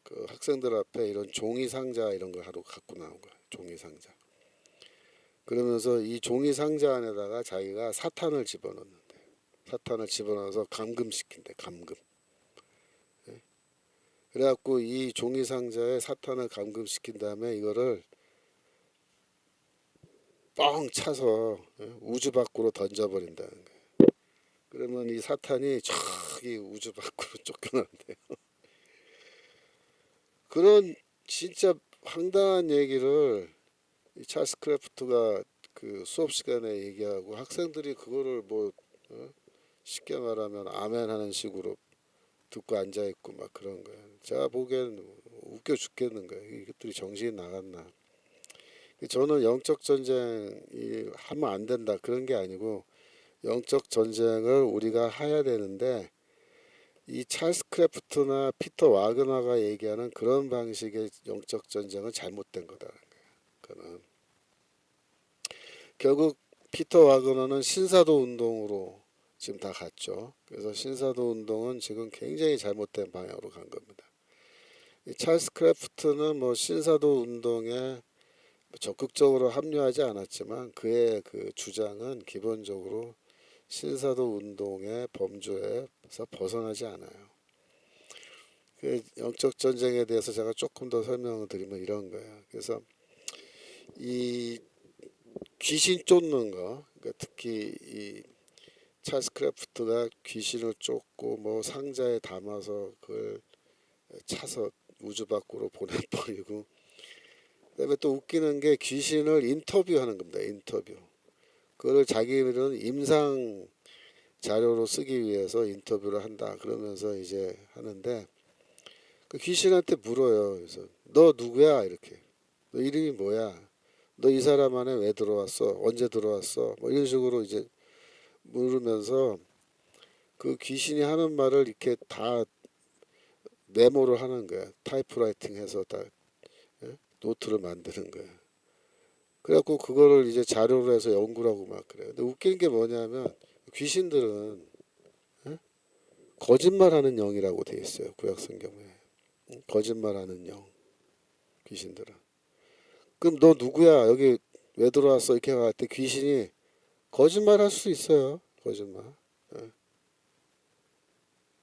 그 학생들 앞에 이런 종이 상자 이런 걸 하루 갖고 나온 거야. 종이 상자. 그러면서 이 종이 상자 안에다가 자기가 사탄을 집어넣는데 사탄을 집어넣어서 감금시킨대. 감금. 예? 그래갖고 이 종이 상자에 사탄을 감금시킨 다음에 이거를 뻥 차서 우주 밖으로 던져버린다는 거예요. 그러면 이 사탄이 저기 우주 밖으로 쫓겨난대요. 그런 진짜 황당한 얘기를 이 찰스 크래프트가 그 수업 시간에 얘기하고 학생들이 그거를 뭐 쉽게 말하면 아멘 하는 식으로 듣고 앉아 있고 막 그런 거예요. 제가 보기엔 웃겨 죽겠는 거예요. 이것들이 정신이 나갔나. 저는 영적 전쟁이 하면 안 된다 그런 게 아니고 영적 전쟁을 우리가 해야 되는데 이 찰스 크래프트나 피터 와그너가 얘기하는 그런 방식의 영적 전쟁은 잘못된 거다라는 거예요. 그거는 결국 피터 와그너는 신사도 운동으로 지금 다 갔죠. 그래서 신사도 운동은 지금 굉장히 잘못된 방향으로 간 겁니다. 이 찰스 크래프트는 뭐 신사도 운동에 적극적으로 합류하지 않았지만 그의 그 주장은 기본적으로 신사도 운동의 범주에서 벗어나지 않아요. 그 영적 전쟁에 대해서 제가 조금 더 설명을 드리면 이런 거예요. 그래서 이 귀신 쫓는 거, 그러니까 특히 이 찰스 크래프트가 귀신을 쫓고 뭐 상자에 담아서 그걸 차서 우주 밖으로 보내버리고, 그다음에 또 웃기는 게 귀신을 인터뷰하는 겁니다. 인터뷰. 그거를 자기들은 임상 자료로 쓰기 위해서 인터뷰를 한다. 그러면서 이제 하는데 그 귀신한테 물어요. 그래서 너 누구야? 이렇게. 너 이름이 뭐야? 너 이 사람 안에 왜 들어왔어? 언제 들어왔어? 뭐 이런 식으로 이제 물으면서 그 귀신이 하는 말을 이렇게 다 메모를 하는 거야. 타이프라이팅 해서 다 노트를 만드는 거야. 그래갖고 그거를 이제 자료로 해서 연구를 하고 막 그래요. 근데 웃기는 게 뭐냐면 귀신들은 거짓말하는 영이라고 돼 있어요. 구약 성경에. 거짓말하는 영. 귀신들은. 그럼 너 누구야? 여기 왜 들어왔어? 이렇게 할 때 귀신이 거짓말할 수 있어요. 거짓말.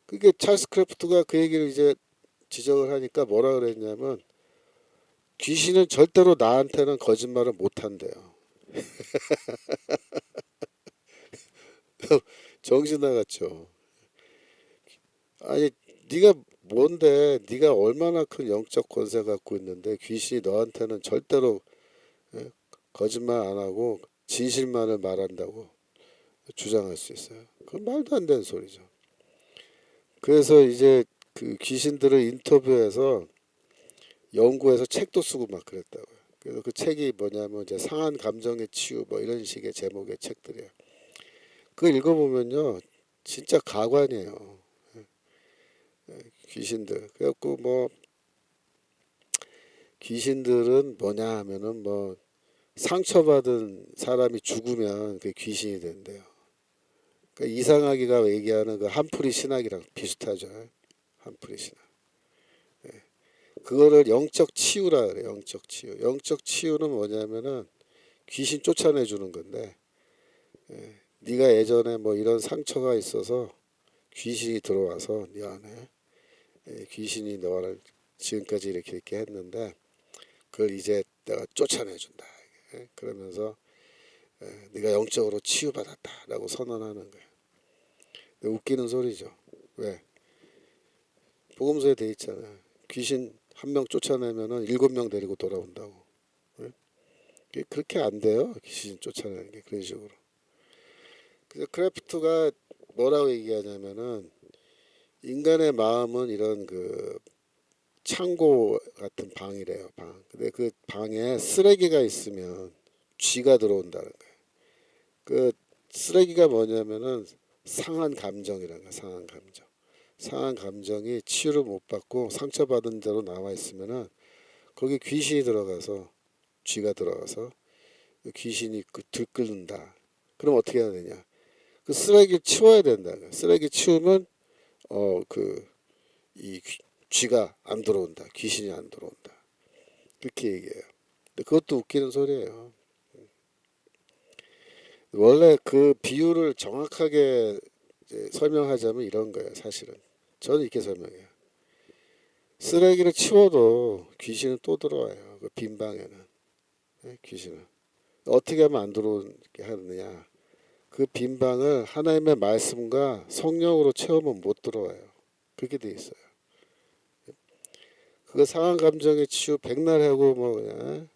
그게 찰스 크래프트가 그 얘기를 이제 지적을 하니까 뭐라 그랬냐면 귀신은 절대로 나한테는 거짓말을 못 한대요. 정신 나갔죠. 아니 네가 뭔데 네가 얼마나 큰 영적 권세 갖고 있는데 귀신이 너한테는 절대로 거짓말 안 하고 진실만을 말한다고 주장할 수 있어요. 그건 말도 안 되는 소리죠. 그래서 이제 그 귀신들을 인터뷰해서 연구해서 책도 쓰고 막 그랬다고요. 그래서 그 책이 뭐냐면 이제 상한 감정의 치유 뭐 이런 식의 제목의 책들이에요. 그거 읽어보면요 진짜 가관이에요. 귀신들. 그래갖고 뭐 귀신들은 뭐냐 하면은 뭐 상처받은 사람이 죽으면 그게 귀신이 된대요. 그러니까 이상하기가 얘기하는 그 한풀이 신학이랑 비슷하죠. 한풀이 신학. 그거를 영적 치유라 그래요. 영적 치유. 영적 치유는 뭐냐면은 귀신 쫓아내 주는 건데, 네가 예전에 뭐 이런 상처가 있어서 귀신이 들어와서 네 안에 귀신이 너를 지금까지 이렇게 했는데 그걸 이제 내가 쫓아내 준다. 그러면서 네가 영적으로 치유받았다라고 선언하는 거예요. 웃기는 소리죠. 왜? 복음서에 돼 있잖아. 귀신 한 명 쫓아내면은 7명 데리고 돌아온다고. 그렇게 안 돼요. 귀신 쫓아내는 게 그런 식으로. 그래서 크래프트가 뭐라고 얘기하냐면은 인간의 마음은 이런 그 창고 같은 방이래요. 방. 근데 그 방에 쓰레기가 있으면 쥐가 들어온다는 거예요. 그 쓰레기가 뭐냐면은 상한 감정이라는 거야. 상한 감정. 상한 감정이 치유를 못 받고 상처받은 대로 나와 있으면은 거기 귀신이 들어가서 쥐가 들어가서 귀신이 그 들끓는다. 그럼 어떻게 해야 되냐? 그 쓰레기를 치워야 된다. 쓰레기 치우면 그 이 쥐가 안 들어온다. 귀신이 안 들어온다. 그렇게 얘기해요. 근데 그것도 웃기는 소리예요. 원래 그 비유를 정확하게 이제 설명하자면 이런 거예요. 사실은 저는 이렇게 설명해요. 쓰레기를 치워도 귀신은 또 들어와요. 그 빈 방에는. 귀신은 어떻게 하면 안 들어오게 하느냐? 그 빈 방을 하나님의 말씀과 성령으로 채우면 못 들어와요. 그렇게 돼 있어요. 그거 상한 감정의 치유 백날 하고 뭐 그냥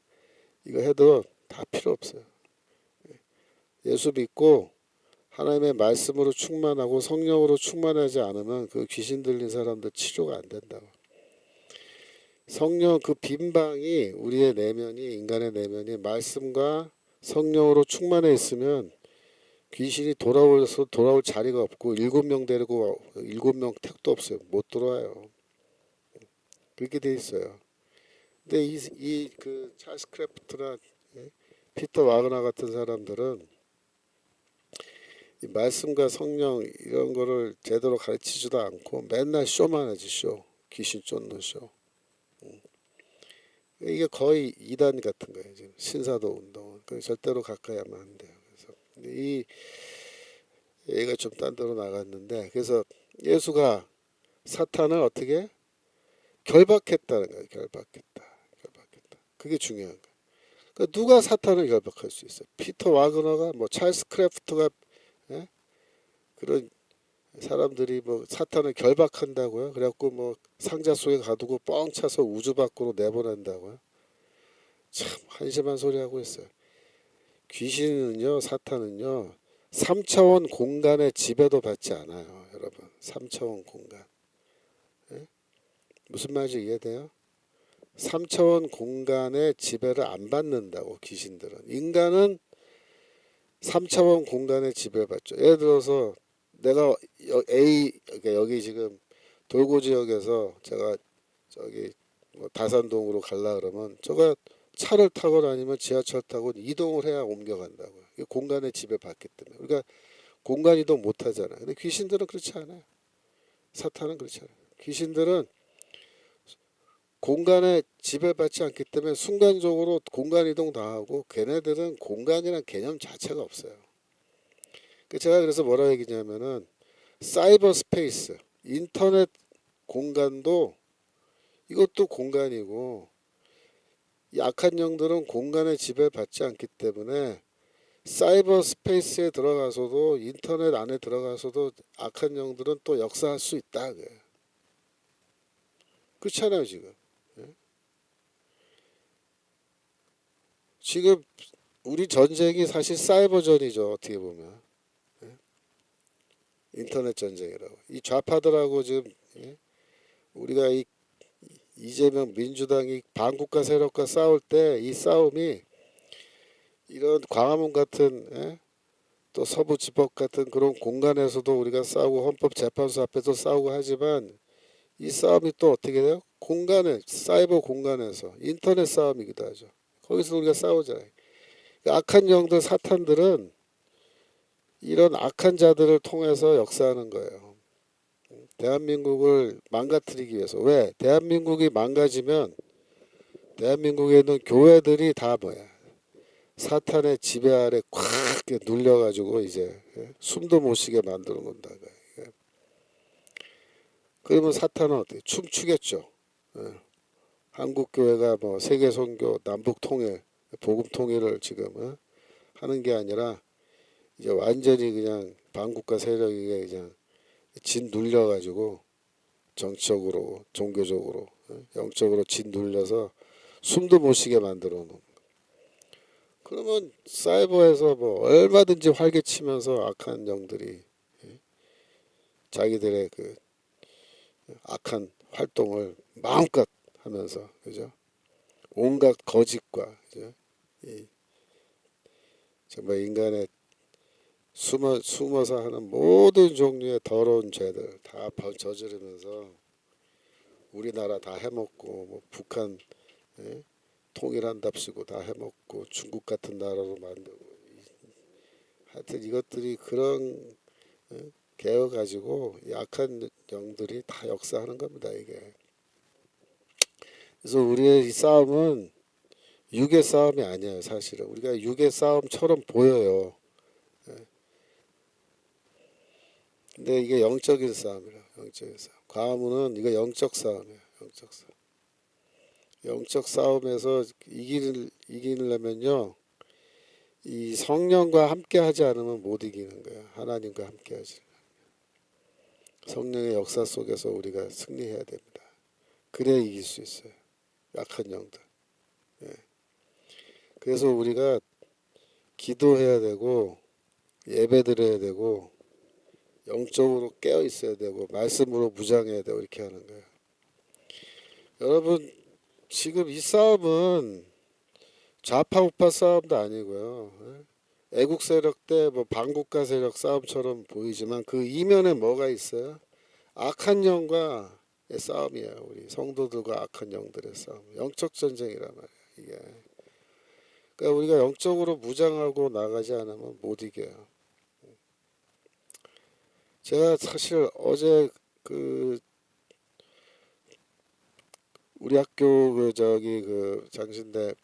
이거 해도 다 필요 없어요. 예수 믿고 하나님의 말씀으로 충만하고 성령으로 충만하지 않으면 그 귀신 들린 사람들 치료가 안 된다고. 성령 그 빈 방이 우리의 내면이 인간의 내면이 말씀과 성령으로 충만해 있으면 귀신이 돌아올 자리가 없고 7명 데리고 7명 택도 없어요. 못 들어와요. 그렇게 돼 있어요. 근데 이 그 찰스 크래프트나 피터 와그너 같은 사람들은 이 말씀과 성령 이런 거를 제대로 가르치지도 않고 맨날 쇼만 하지 쇼. 귀신 쫓는 쇼. 이게 거의 이단 같은 거예요. 지금 신사도 운동은 절대로 가까이 하면 안 돼요. 그래서 이 얘가 좀 딴 데로 나갔는데, 그래서 예수가 사탄을 어떻게 결박했다는 거예요. 결박했다. 그게 중요한 거예요. 그러니까 누가 사탄을 결박할 수 있어요? 피터 와그너가, 뭐 찰스 크래프트가, 예? 그런 사람들이 뭐 사탄을 결박한다고요? 그래갖고 뭐 상자 속에 가두고 뻥 차서 우주 밖으로 내보낸다고요? 참 한심한 소리 하고 있어요. 귀신은요, 사탄은요, 3차원 공간의 지배도 받지 않아요, 여러분. 3차원 공간. 예? 무슨 말인지 이해돼요? 3차원 공간의 지배를 안 받는다고, 귀신들은. 인간은 3차원 공간의 지배를 받죠. 예를 들어서 내가 그러니까 여기 지금 돌고 지역에서 제가 저기 뭐 다산동으로 갈라 그러면 저가 차를 타고 아니면 지하철 타고 이동을 해야 옮겨간다고요. 이게 공간의 지배받기 때문에. 우리가 공간 이동 못 하잖아요. 근데 귀신들은 그렇지 않아요. 사탄은 그렇지 않아요. 귀신들은 공간에 지배받지 않기 때문에 순간적으로 공간 이동 다 하고, 걔네들은 공간이란 개념 자체가 없어요. 제가 그래서 뭐라 얘기냐면은 사이버 스페이스, 인터넷 공간도 이것도 공간이고, 이 악한 영들은 공간의 지배받지 않기 때문에 사이버 스페이스에 들어가서도, 인터넷 안에 들어가서도 악한 영들은 또 역사할 수 있다. 그렇잖아요 지금. 예? 지금 우리 전쟁이 사실 사이버전이죠, 어떻게 보면. 예? 인터넷 전쟁이라고. 이 좌파들하고 지금, 예? 우리가 이 이재명 민주당이 반국가 세력과 싸울 때 이 싸움이 이런 광화문 같은, 예? 또 서부지법 같은 그런 공간에서도 우리가 싸우고 헌법재판소 앞에서 싸우고 하지만, 이 싸움이 또 어떻게 돼요? 공간에, 사이버 공간에서 인터넷 싸움이기도 하죠. 거기서 우리가 싸우잖아요. 악한 영들, 사탄들은 이런 악한 자들을 통해서 역사하는 거예요. 대한민국을 망가뜨리기 위해서. 왜? 대한민국이 망가지면 대한민국에 있는 교회들이 다 뭐야? 사탄의 지배 아래 꽉 눌려가지고 이제, 예? 숨도 못 쉬게 만드는 건다. 그러면 사탄은 어떻게? 춤추겠죠. 예. 한국 교회가 뭐 세계 선교, 남북 통일, 복음 통일을 지금, 하는 게 아니라 이제 완전히 그냥 반국가 세력이 그냥 짓눌려가지고, 정치적으로, 종교적으로, 영적으로 짓눌려서 숨도 못 쉬게 만들어 놓은. 그러면 사이버에서 뭐 얼마든지 활개치면서 악한 영들이, 자기들의 그 악한 활동을 마음껏 하면서, 그죠? 온갖 거짓과, 그죠? 이 정말 인간의 숨어서 하는 모든 종류의 더러운 죄들 다 저지르면서 우리나라 다 해먹고, 뭐 북한, 예? 통일한답시고 다 해먹고, 중국 같은 나라로 만들고, 하여튼 이것들이 그런, 개어 가지고 약한 영들이 다 역사하는 겁니다 이게. 그래서 우리의 이 싸움은 육의 싸움이 아니에요. 사실은 우리가 육의 싸움처럼 보여요. 근데 이게 영적인 싸움이라. 영적인 싸움. 과문은 이거 영적 싸움이에요. 영적 싸움. 영적 싸움에서 이기려면요, 이 성령과 함께 하지 않으면 못 이기는 거예요. 하나님과 함께 하지. 성령의 역사 속에서 우리가 승리해야 됩니다. 그래야 이길 수 있어요. 약한 영들. 예. 그래서 우리가 기도해야 되고, 예배 드려야 되고, 영적으로 깨어 있어야 되고, 말씀으로 무장해야 되고, 이렇게 하는 거예요. 여러분, 지금 이 싸움은 좌파 우파 싸움도 아니고요, 애국 세력 때 뭐 반국가 세력 싸움처럼 보이지만 그 이면에 뭐가 있어요? 악한 영과의 싸움이에요. 우리 성도들과 악한 영들의 싸움. 영적 전쟁이란 말이에요. 이게. 그러니까 우리가 영적으로 무장하고 나가지 않으면 못 이겨요. 제가 사실 어제 그 우리 학교 그 저기 그 장신대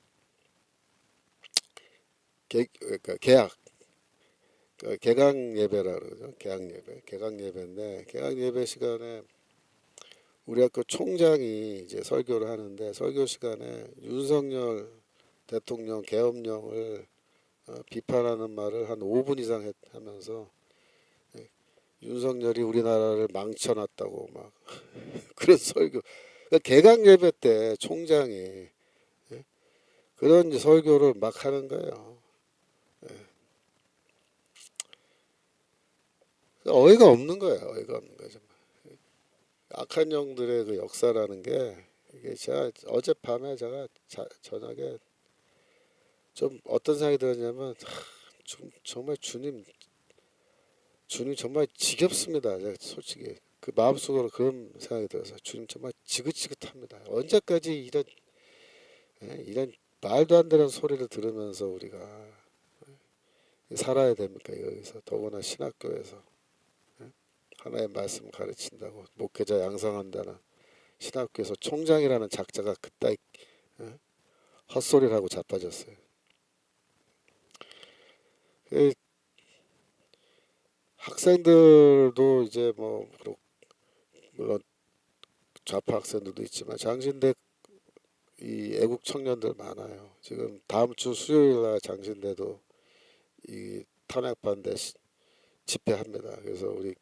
그러니까 개강 예배라 그러죠. 개강 예배인데 개강 예배 시간에 우리 학교 총장이 이제 설교를 하는데 설교 시간에 윤석열 대통령 계엄령을 비판하는 말을 한 5분 이상 하면서 윤석열이 우리나라를 망쳐놨다고 막 그런 설교. 그러니까 개강 예배 때 총장이 그런 이제 설교를 막 하는 거예요. 어이가 없는 거예요. 어이가 없는 거예요. 정말. 악한 영들의 그 역사라는 게 이게 제가 어젯밤에 제가 저녁에 좀 어떤 생각이 들었냐면 정말 주님 정말 지겹습니다. 제가 솔직히 그 마음속으로 그런 생각이 들어서 주님 정말 지긋지긋합니다. 언제까지 이런 말도 안 되는 소리를 들으면서 우리가 살아야 됩니까? 여기서 더구나 신학교에서 하나의 말씀 가르친다고 목회자 양성한다는 신학교에서 총장이라는 작자가 그따위 헛소리를 하고 자빠졌어요. 학생들도 이제 뭐 물론 좌파 학생들도 있지만 장신대 이 애국 청년들 많아요. 지금 다음 주 수요일 날 장신대도 이 탄핵 반대 집회합니다. 그래서 우리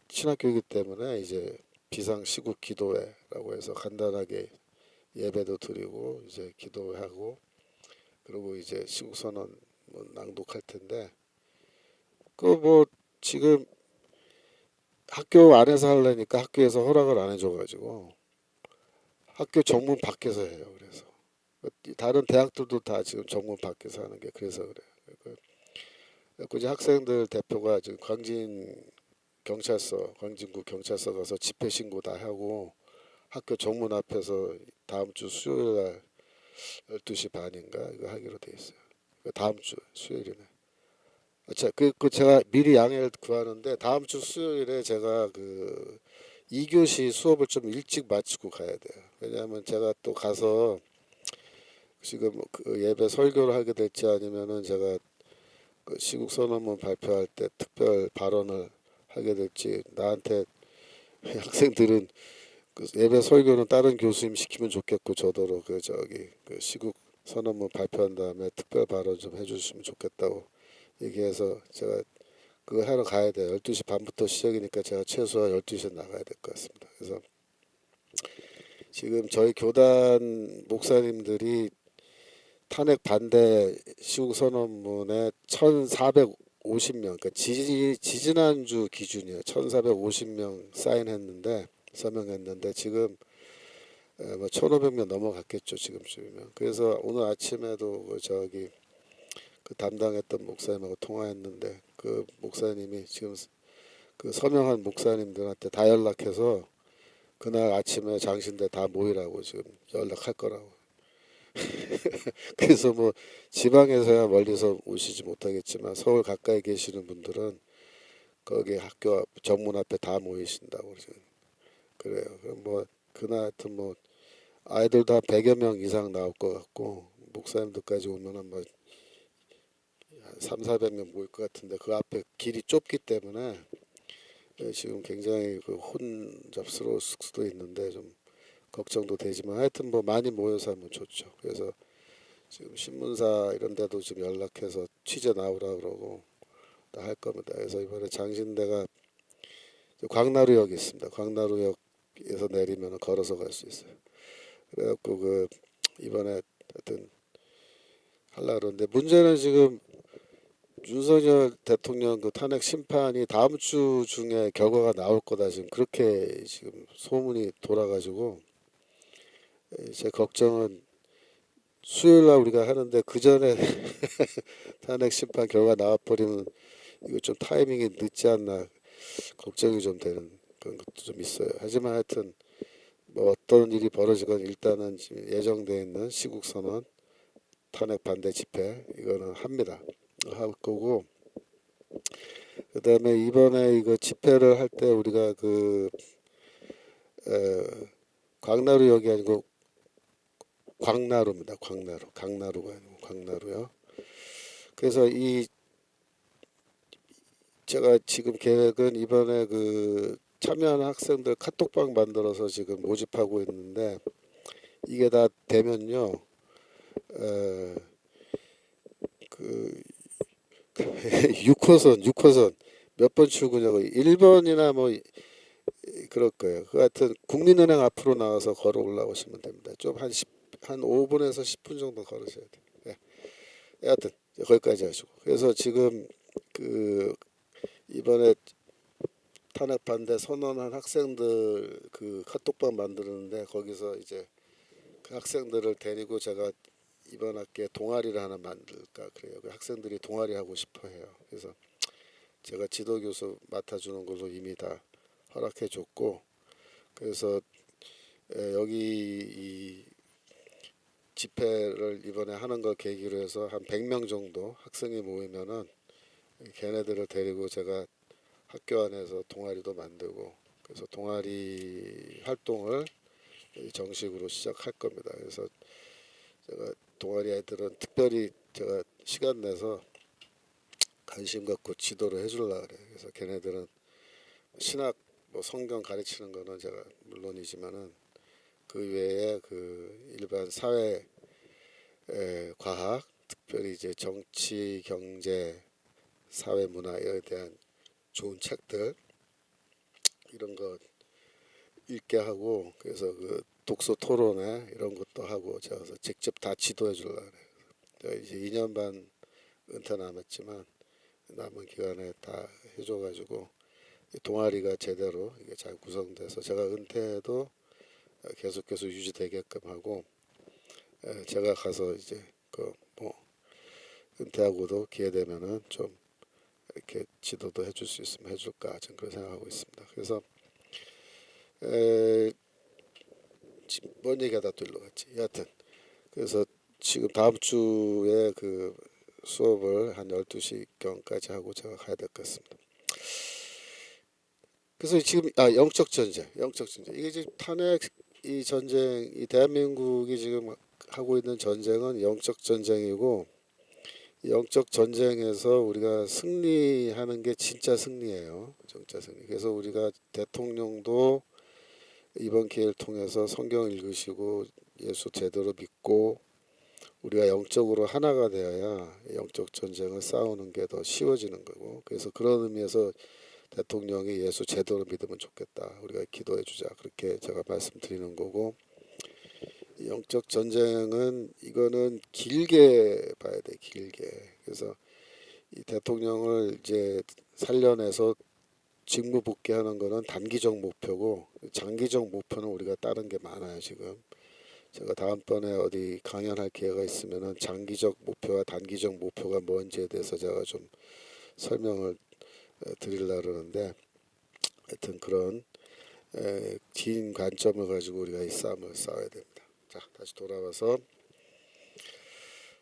신학교이기 때문에 이제 비상 시국 기도회라고 해서 간단하게 예배도 드리고 이제 기도하고 그리고 이제 시국 선언 뭐 낭독할 텐데 그 뭐 지금 학교 안에서 하려니까 학교에서 허락을 안 해줘가지고 학교 정문 밖에서 해요. 그래서 다른 대학들도 다 지금 정문 밖에서 하는 게 그래서 그래요. 그래서 이제 학생들 대표가 지금 광진구 경찰서 가서 집회 신고 다 하고 학교 정문 앞에서 다음 주 수요일 날 12시 반인가 이거 하기로 돼 있어요. 다음 주 수요일이네. 자, 그 제가 미리 양해를 구하는데 다음 주 수요일에 제가 그 2교시 수업을 좀 일찍 마치고 가야 돼요. 왜냐하면 제가 또 가서 지금 그 예배 설교를 하게 될지 아니면은 제가 그 시국 선언문 발표할 때 특별 발언을 하게 될지 나한테 학생들은 그 예배 설교는 다른 교수님 시키면 좋겠고 저더러 그 저기 그 시국 선언문 발표한 다음에 특별 발언 좀 해주시면 좋겠다고 얘기해서 제가 그거 하러 가야 돼요. 12시 반부터 시작이니까 제가 최소한 12시에 나가야 될 것 같습니다. 그래서 지금 저희 교단 목사님들이 탄핵 반대 시국 선언문에 1,450명, 그러니까 지지난주 기준이에요. 1,450명 사인했는데 서명했는데 지금 뭐 1,500명 넘어갔겠죠 지금쯤이면. 그래서 오늘 아침에도 그 저기 그 담당했던 목사님하고 통화했는데 그 목사님이 지금 그 서명한 목사님들한테 다 연락해서 그날 아침에 장신대 다 모이라고 지금 연락할 거라고. 그래서 뭐 지방에서야 멀리서 오시지 못하겠지만 서울 가까이 계시는 분들은 거기 학교 정문 앞에 다 모이신다고 그래요. 그럼 뭐 그날 하여튼 뭐 아이들 다 100여 명 이상 나올 것 같고 목사님들까지 오면은 뭐 3, 400명 모일 것 같은데 그 앞에 길이 좁기 때문에 지금 굉장히 그 혼잡스러울 수도 있는데 좀 걱정도 되지만 하여튼 뭐 많이 모여서 하면 좋죠. 그래서 지금 신문사 이런 데도 지금 연락해서 취재 나오라 그러고 다 할 겁니다. 그래서 이번에 장신대가 광나루역이 있습니다. 광나루역에서 내리면 걸어서 갈 수 있어요. 그래갖고 그 이번에 하여튼 하려고 그러는데 문제는 지금 윤석열 대통령 그 탄핵 심판이 다음 주 중에 결과가 나올 거다 지금 그렇게 지금 소문이 돌아가지고 제 걱정은 수요일 날 우리가 하는데 그 전에 탄핵 심판 결과 나와버리면 이거 좀 타이밍이 늦지 않나 걱정이 좀 되는 그런 것도 좀 있어요. 하지만 하여튼 뭐 어떤 일이 벌어지건 일단은 지금 예정돼 있는 시국 선언 탄핵 반대 집회 이거는 합니다. 할 거고 그다음에 이번에 이거 집회를 할 때 우리가 그 에, 광나루역이 아니고 광나루입니다. 광나루. 강나루가 아니고 광나루요. 그래서 이 제가 지금 계획은 이번에 그 참여하는 학생들 카톡방 만들어서 지금 모집하고 있는데 이게 다 되면요. 그 6호선 몇 번 출구냐고 1번이나 뭐 그럴 거예요. 그 하여튼 국민은행 앞으로 나와서 걸어 올라오시면 됩니다. 좀 한 5분에서 10분 정도 걸으셔야 돼요. 예. 하여튼 거기까지 하시고. 그래서 지금 그 이번에 탄핵 반대 선언한 학생들 그 카톡방 만드는데 거기서 이제 그 학생들을 데리고 제가 이번 학기에 동아리를 하나 만들까 그래요. 그 학생들이 동아리 하고 싶어 해요. 그래서 제가 지도 교수 맡아주는 걸로 이미 다 허락해 줬고 그래서 여기 이 집회를 이번에 하는 걸 계기로 해서 한 100명 정도 학생이 모이면은 걔네들을 데리고 제가 학교 안에서 동아리도 만들고 그래서 동아리 활동을 정식으로 시작할 겁니다. 그래서 제가 동아리 애들은 특별히 제가 시간 내서 관심 갖고 지도를 해주려고 그래요. 그래서 걔네들은 신학 뭐 성경 가르치는 거는 제가 물론이지만은 그 외에 그 일반 사회 과학 특별히 이제 정치 경제 사회 문화에 대한 좋은 책들 이런 거 읽게 하고 그래서 그 독서 토론회 이런 것도 하고 제가 그래서 직접 다 지도해 주려고 그래요. 제가 이제 2년 반 은퇴 남았지만 남은 기간에 다 해줘가지고 동아리가 제대로 이게 잘 구성돼서 제가 은퇴해도 계속해서 유지되게끔 하고 제가 가서 이제 그 뭐 은퇴하고도 기회 되면은 좀 이렇게 지도도 해줄 수 있으면 해줄까 저는 그런 생각하고 있습니다. 그래서 에, 뭔 얘기하다 또 일로 갔지. 여하튼 그래서 지금 다음 주에 그 수업을 한 12시경까지 하고 제가 가야 될 것 같습니다. 그래서 지금 영적 전쟁 이게 지금 탄핵 이 전쟁 이 대한민국이 지금 하고 있는 전쟁은 영적 전쟁이고 영적 전쟁에서 우리가 승리하는 게 진짜 승리예요. 진짜 승리. 그래서 우리가 대통령도 이번 기회를 통해서 성경 읽으시고 예수 제대로 믿고 우리가 영적으로 하나가 되어야 영적 전쟁을 싸우는 게 더 쉬워지는 거고 그래서 그런 의미에서 대통령이 예수 제대로 믿으면 좋겠다. 우리가 기도해 주자. 그렇게 제가 말씀드리는 거고 영적 전쟁은 이거는 길게 봐야 돼. 길게. 그래서 이 대통령을 이제 살려내서 직무 복귀하는 거는 단기적 목표고 장기적 목표는 우리가 다른 게 많아요. 지금 제가 다음번에 어디 강연할 기회가 있으면은 장기적 목표와 단기적 목표가 뭔지에 대해서 제가 좀 설명을 드리려고 그러는데 하여튼 그런 긴 관점을 가지고 우리가 이 싸움을 싸워야 됩니다. 자, 다시 돌아와서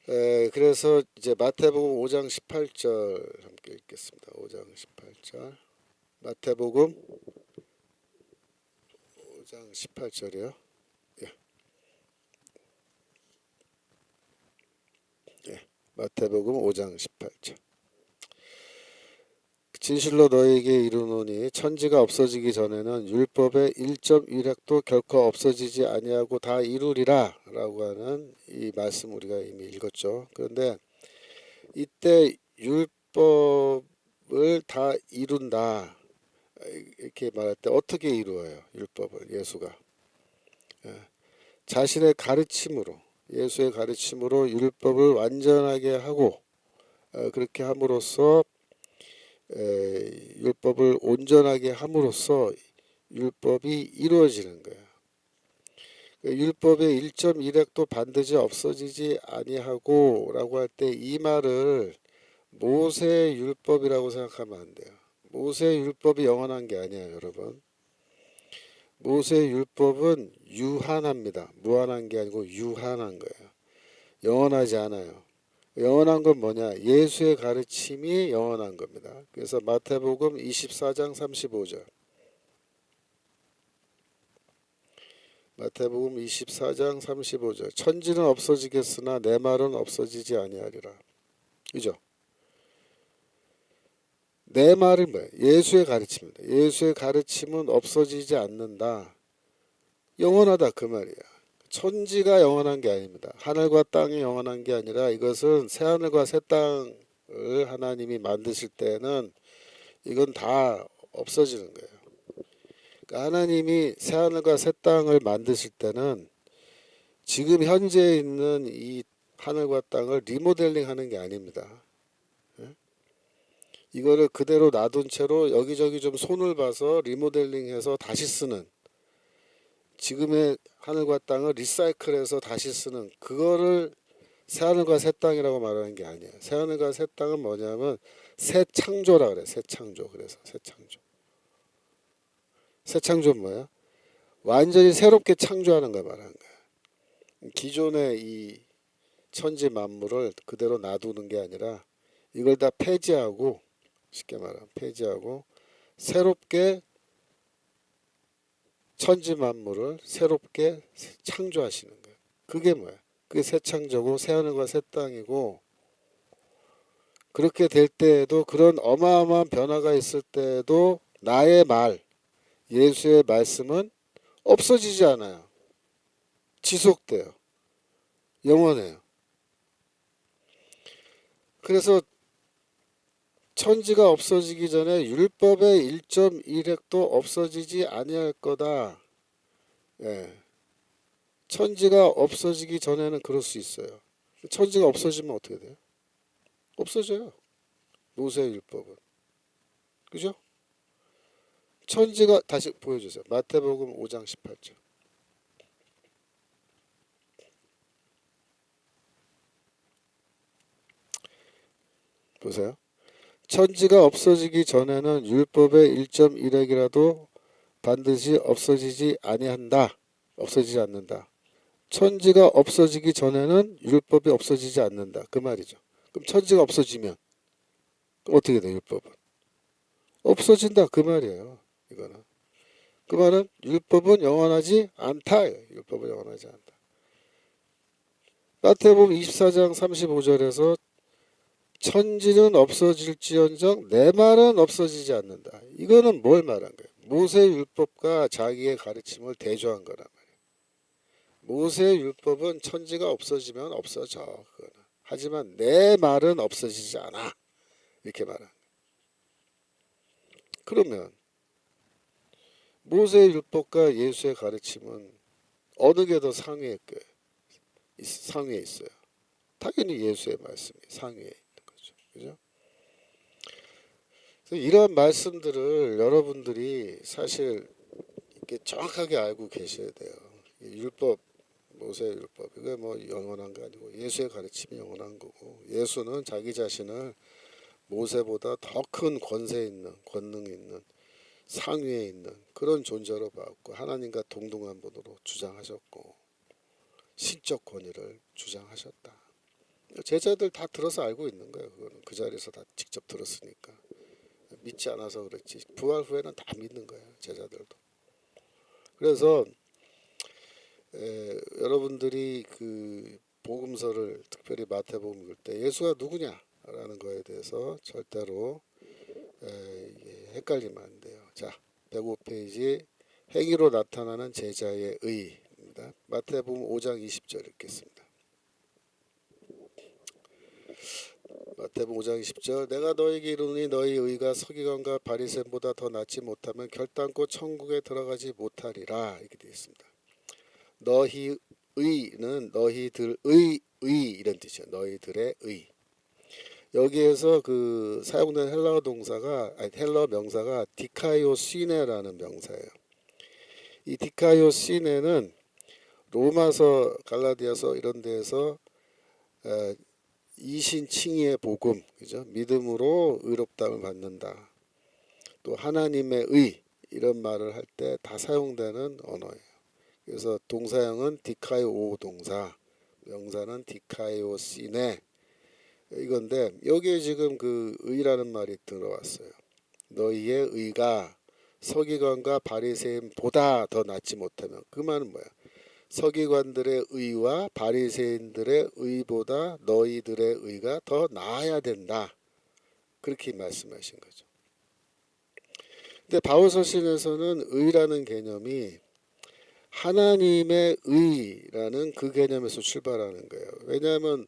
그래서 이제 마태복음 5장 18절 함께 읽겠습니다. 5장 18절 마태복음 5장 18절이요. 예, 예. 마태복음 5장 18절 진실로 너희에게 이르노니 천지가 없어지기 전에는 율법의 1.1획도 결코 없어지지 아니하고 다 이루리라 라고 하는 이 말씀 우리가 이미 읽었죠. 그런데 이때 율법을 다 이룬다 이렇게 말할 때 어떻게 이루어요? 율법을 예수가 자신의 가르침으로 예수의 가르침으로 율법을 완전하게 하고 그렇게 함으로써 율법을 온전하게 함으로써 율법이 이루어지는 거예요. 율법의 1.1획도 반드시 없어지지 아니하고라고 할 때 이 말을 모세 율법이라고 생각하면 안 돼요. 모세 율법이 영원한 게 아니에요, 여러분. 모세 율법은 유한합니다. 무한한 게 아니고 유한한 거예요. 영원하지 않아요. 영원한 건 뭐냐? 예수의 가르침이 영원한 겁니다. 그래서 마태복음 24장 35절 마태복음 24장 35절. 천지는 없어지겠으나 내 말은 없어지지 아니하리라. 그죠? 내 말은 뭐예요? 예수의 가르침입니다. 예수의 가르침은 없어지지 않는다. 영원하다 그 말이야. 천지가 영원한 게 아닙니다. 하늘과 땅이 영원한 게 아니라 이것은 새하늘과 새 땅을 하나님이 만드실 때는 이건 다 없어지는 거예요. 그러니까 하나님이 새하늘과 새 땅을 만드실 때는 지금 현재 있는 이 하늘과 땅을 리모델링 하는 게 아닙니다. 이거를 그대로 놔둔 채로 여기저기 좀 손을 봐서 리모델링해서 다시 쓰는, 지금의 하늘과 땅을 리사이클해서 다시 쓰는, 그거를 새하늘과 새 땅이라고 말하는 게 아니에요. 새하늘과 새 땅은 뭐냐면 새 창조라 그래. 새 창조. 그래서 새 창조. 새 창조는 뭐야? 완전히 새롭게 창조하는 걸 말하는 거야. 기존의 이 천지 만물을 그대로 놔두는 게 아니라 이걸 다 폐지하고, 쉽게 말하면 폐지하고 새롭게 천지 만물을 새롭게 창조하시는 거예요. 그게 뭐야? 그게 새 창조고 새하늘과 새 땅이고, 그렇게 될 때에도, 그런 어마어마한 변화가 있을 때에도 나의 말, 예수의 말씀은 없어지지 않아요. 지속돼요. 영원해요. 그래서 천지가 없어지기 전에 율법의 1.1획도 없어지지 아니할 거다. 예. 천지가 없어지기 전에는 그럴 수 있어요. 천지가 없어지면 어떻게 돼요? 없어져요. 모세의 율법은. 그죠? 천지가, 다시 보여주세요. 마태복음 5장 18절. 보세요. 천지가 없어지기 전에는 율법의 1.1획이라도 반드시 없어지지 아니한다. 없어지지 않는다. 천지가 없어지기 전에는 율법이 없어지지 않는다. 그 말이죠. 그럼 천지가 없어지면 어떻게 돼? 율법은 없어진다. 그 말이에요. 이거는. 그 말은 율법은 영원하지 않다. 율법은 영원하지 않다. 마태복음 24장 35절에서 천지는 없어질지언정 내 말은 없어지지 않는다. 이거는 뭘 말한 거예요? 모세 율법과 자기의 가르침을 대조한 거란 말이에요. 모세 율법은 천지가 없어지면 없어져. 그거는. 하지만 내 말은 없어지지 않아. 이렇게 말한 거예요. 그러면 모세 율법과 예수의 가르침은 어느 게 더 상위에 있어요? 당연히 예수의 말씀이 상위에 있는 거죠. 그죠? 이런 말씀들을 여러분들이 사실 이렇게 정확하게 알고 계셔야 돼요. 율법, 모세 율법, 이게 뭐 영원한 거 아니고 예수의 가르침이 영원한 거고, 예수는 자기 자신을 모세보다 더 큰 권세 있는, 권능 있는, 상위에 있는 그런 존재로 봤고, 하나님과 동등한 분으로 주장하셨고, 신적 권위를 주장하셨다. 제자들 다 들어서 알고 있는 거예요. 그거는 그 자리에서 다 직접 들었으니까. 믿지 않아서 그렇지 부활 후에는 다 믿는 거예요. 제자들도. 그래서 여러분들이 그 복음서를, 특별히 마태복음 읽을 때 예수가 누구냐라는 거에 대해서 절대로 헷갈리면 안 돼요. 자, 105페이지 행위로 나타나는 제자의 의입니다. 마태복음 5장 20절 읽겠습니다. 마태복음 5장 20절. 내가 너에게 이르노니 너희 의가 서기관과 바리새인보다 더 낫지 못하면 결단코 천국에 들어가지 못하리라. 이렇게 되어 있습니다. 너희 의는 너희들의 이런 뜻이에요. 너희들의 의. 여기에서 그 사용된 헬라어 명사가 디카이오시네라는 명사예요. 이 디카이오시네는 로마서, 갈라디아서 이런 데에서 이신칭의의 복음, 그죠? 믿음으로 의롭다움을 받는다. 또 하나님의 의, 이런 말을 할 때 다 사용되는 언어예요. 그래서 동사형은 디카이오 동사, 명사는 디카이오 시네, 이건데 여기에 지금 그 의라는 말이 들어왔어요. 너희의 의가 서기관과 바리새인보다 더 낫지 못하면, 그 말은 뭐야? 서기관들의 의와 바리새인들의 의보다 너희들의 의가 더 나아야 된다. 그렇게 말씀하신 거죠. 근데 바울 서신에서는 의라는 개념이 하나님의 의라는 그 개념에서 출발하는 거예요. 왜냐하면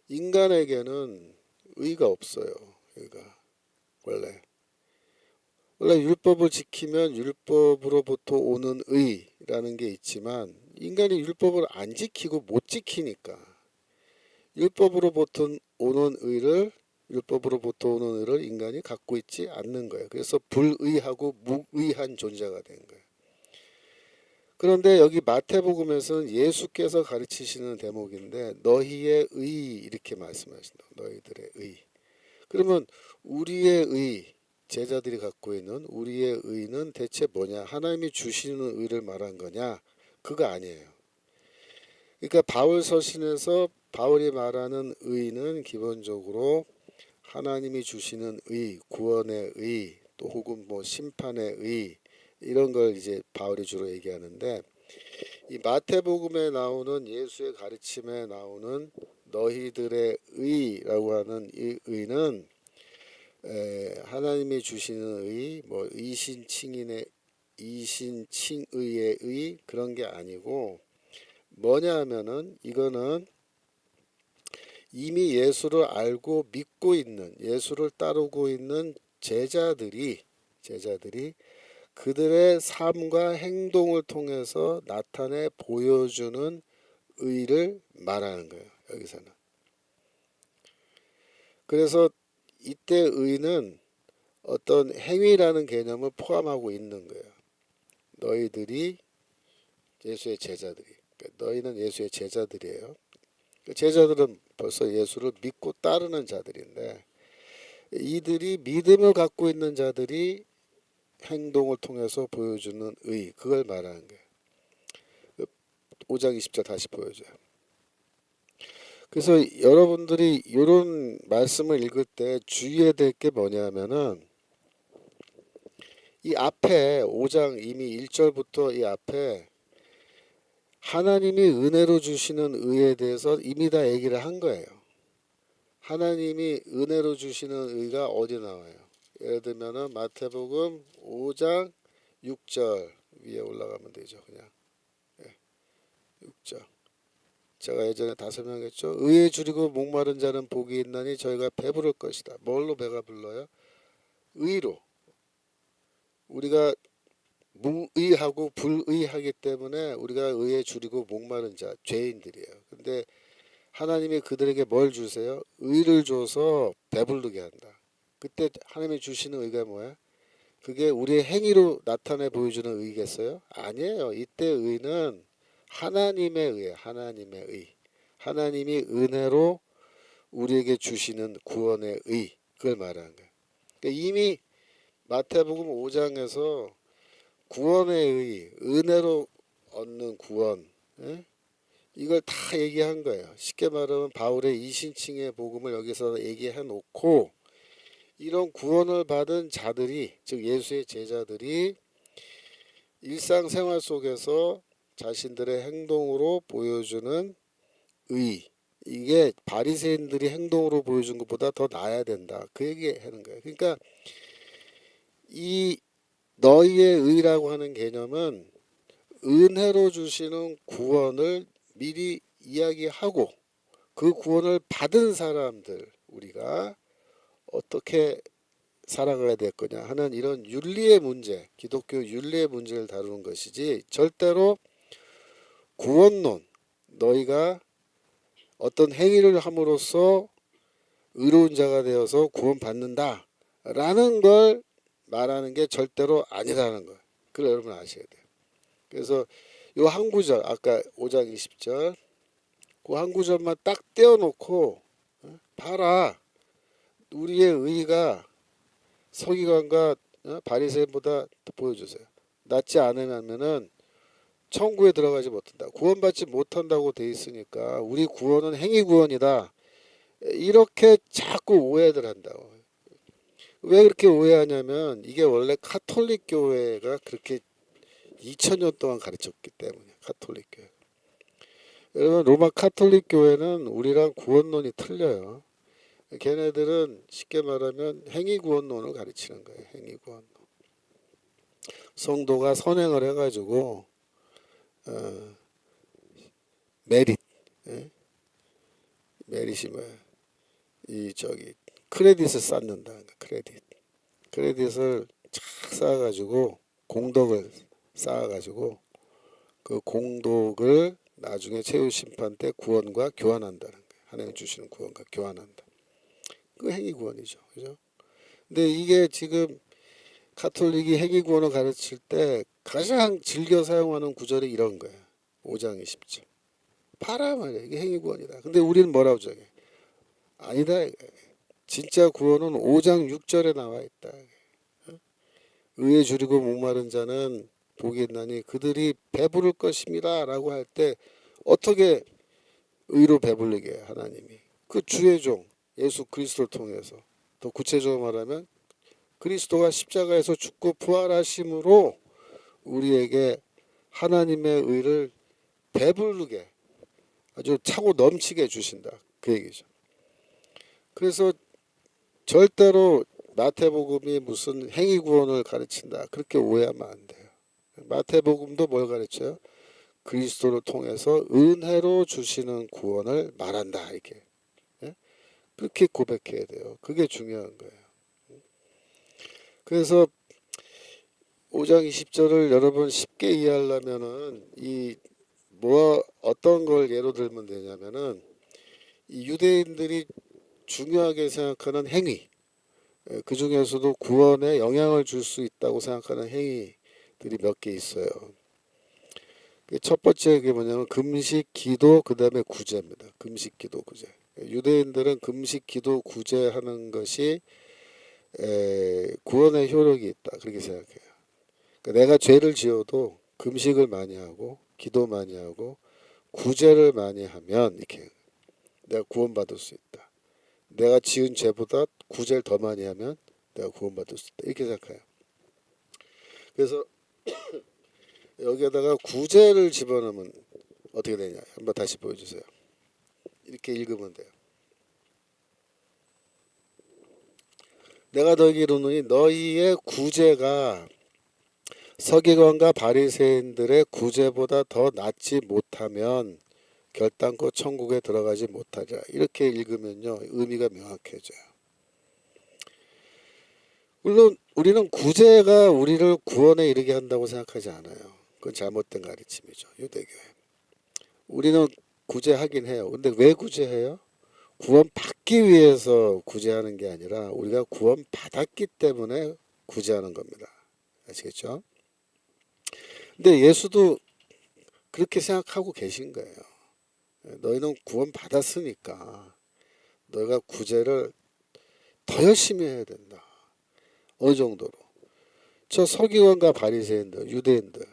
인간에게는 의가 없어요. 의가 원래 율법을 지키면 율법으로부터 오는 의라는 게 있지만 인간이 율법을 안 지키고 못 지키니까 율법으로부터 오는 의를 인간이 갖고 있지 않는 거예요. 그래서 불의하고 무의한 존재가 된 거예요. 그런데 여기 마태복음에서는 예수께서 가르치시는 대목인데 너희의 의 이렇게 말씀하신다. 너희들의 의. 그러면 우리의 의, 제자들이 갖고 있는 우리의 의는 대체 뭐냐? 하나님이 주시는 의를 말한 거냐? 그거 아니에요. 그러니까 바울 서신에서 바울이 말하는 의는 기본적으로 하나님이 주시는 의, 구원의 의, 또 혹은 뭐 심판의 의 이런 걸 이제 바울이 주로 얘기하는데 이 마태복음에 나오는 예수의 가르침에 나오는 너희들의 의라고 하는 이 의는 하나님이 주시는 의, 뭐 이신칭의의 의 그런 게 아니고 뭐냐 하면은 이거는 이미 예수를 알고 믿고 있는 예수를 따르고 있는 제자들이 그들의 삶과 행동을 통해서 나타내 보여주는 의를 말하는 거예요. 여기서는. 그래서 이때 의는 어떤 행위라는 개념을 포함하고 있는 거예요. 너희들이 예수의 제자들이. 그러니까 너희는 예수의 제자들이에요. 제자들은 벌써 예수를 믿고 따르는 자들인데 이들이 믿음을 갖고 있는 자들이 행동을 통해서 보여주는 의, 그걸 말하는 거예요. 5장 20절 다시 보여줘요. 그래서 여러분들이 이런 말씀을 읽을 때 주의해야 될 게 뭐냐면은 이 앞에 5장 이미 1절부터 이 앞에 하나님이 은혜로 주시는 의에 대해서 이미 다 얘기를 한 거예요. 하나님이 은혜로 주시는 의가 어디 나와요? 예를 들면은 마태복음 5장 6절 위에 올라가면 되죠. 그냥 6절. 제가 예전에 다 설명했죠. 의에 줄이고 목마른 자는 복이 있나니 저희가 배부를 것이다. 뭘로 배가 불러요? 의로. 우리가 무의하고 불의하기 때문에 우리가 의에 줄이고 목마른 자, 죄인들이에요. 근데 하나님이 그들에게 뭘 주세요? 의를 줘서 배부르게 한다. 그때 하나님이 주시는 의가 뭐야? 그게 우리의 행위로 나타내 보여주는 의겠어요? 아니에요. 이때 의는 하나님의 의예요. 하나님의 의. 하나님이 은혜로 우리에게 주시는 구원의 의. 그걸 말하는 거예요. 그러니까 이미 마태복음 5장에서 구원의 의, 은혜로 얻는 구원, 예? 이걸 다 얘기한 거예요. 쉽게 말하면 바울의 이신칭의 복음을 여기서 얘기해 놓고 이런 구원을 받은 자들이 즉 예수의 제자들이 일상생활 속에서 자신들의 행동으로 보여주는 의 이게 바리새인들이 행동으로 보여준 것보다 더 나아야 된다. 그 얘기하는 거예요. 그러니까 이 너희의 의라고 하는 개념은 은혜로 주시는 구원을 미리 이야기하고 그 구원을 받은 사람들 우리가 어떻게 살아가야 될 거냐 하는 이런 윤리의 문제, 기독교 윤리의 문제를 다루는 것이지 절대로 구원론, 너희가 어떤 행위를 함으로써 의로운 자가 되어서 구원받는다 라는 걸 말하는 게 절대로 아니라는 거예요. 그걸 여러분 아셔야 돼요. 그래서 요 한 구절 아까 5장 20절 그 한 구절만 딱 떼어놓고 봐라 우리의 의가 서기관과 바리새인보다 보여주세요. 낫지 않으면은 천국에 들어가지 못한다. 구원받지 못한다고 돼 있으니까 우리 구원은 행위 구원이다. 이렇게 자꾸 오해들 한다고. 왜 그렇게 오해하냐면 이게 원래 카톨릭 교회가 그렇게 2000년 동안 가르쳤기 때문에 카톨릭 교회. 여러분 로마 카톨릭 교회는 우리랑 구원론이 틀려요. 걔네들은 쉽게 말하면 행위구원론을 가르치는 거예요. 행위구원. 성도가 선행을 해가지고 메릿, 예? 메릿이 뭐야? 이 저기 크레딧을 쌓는다. 크레딧을 착 쌓아가지고 공덕을 쌓아가지고 그 공덕을 나중에 최후 심판 때 구원과 교환한다는 거예요. 하나님 주시는 구원과 교환한다. 그 행위 구원이죠, 그죠? 근데 이게 지금 카톨릭이 행위 구원을 가르칠 때 가장 즐겨 사용하는 구절이 이런 거예요. 5장 20절. 봐라 말이야. 이게 행위 구원이다. 근데 우리는 뭐라고 정해? 아니다. 진짜 구원은 5장 6절에 나와 있다. 의에 줄이고 목마른 자는 복이 있나니 그들이 배부를 것입니다 라고 할 때 어떻게 의로 배불리게 해요, 하나님이? 그 주의 종 예수 그리스도를 통해서. 더 구체적으로 말하면 그리스도가 십자가에서 죽고 부활하심으로 우리에게 하나님의 의를 배부르게 아주 차고 넘치게 주신다. 그 얘기죠. 그래서 절대로 마태복음이 무슨 행위구원을 가르친다. 그렇게 오해하면 안 돼요. 마태복음도 뭘 가르쳐요? 그리스도를 통해서 은혜로 주시는 구원을 말한다. 이렇게. 예? 그렇게 고백해야 돼요. 그게 중요한 거예요. 그래서 5장 20절을 여러분 쉽게 이해하려면은 어떤 걸 예로 들면 되냐면은 이 유대인들이 중요하게 생각하는 행위, 그 중에서도 구원에 영향을 줄 수 있다고 생각하는 행위들이 몇 개 있어요. 첫 번째 게 뭐냐면 금식, 기도, 그 다음에 구제입니다. 금식, 기도, 구제. 유대인들은 금식, 기도, 구제하는 것이 구원의 효력이 있다. 그렇게 생각해요. 그러니까 내가 죄를 지어도 금식을 많이 하고 기도 많이 하고 구제를 많이 하면 이렇게 내가 구원받을 수 있다. 내가 지은 죄보다 구제를 더 많이 하면 내가 구원받을 수 있다. 이렇게 생각해요. 그래서 여기에다가 구제를 집어넣으면 어떻게 되냐. 한번 다시 보여주세요. 이렇게 읽으면 돼요. 내가 너희에게 이르노니 너희의 구제가 서기관과 바리새인들의 구제보다 더 낫지 못하면 결단코 천국에 들어가지 못하리라. 이렇게 읽으면요 의미가 명확해져요. 물론 우리는 구제가 우리를 구원에 이르게 한다고 생각하지 않아요. 그건 잘못된 가르침이죠. 유대교회. 우리는 구제하긴 해요. 근데 왜 구제해요? 구원받기 위해서 구제하는 게 아니라 우리가 구원받았기 때문에 구제하는 겁니다. 아시겠죠? 근데 예수도 그렇게 생각하고 계신 거예요. 너희는 구원받았으니까 너희가 구제를 더 열심히 해야 된다. 어느 정도로? 저 서기관과 바리새인들, 유대인들,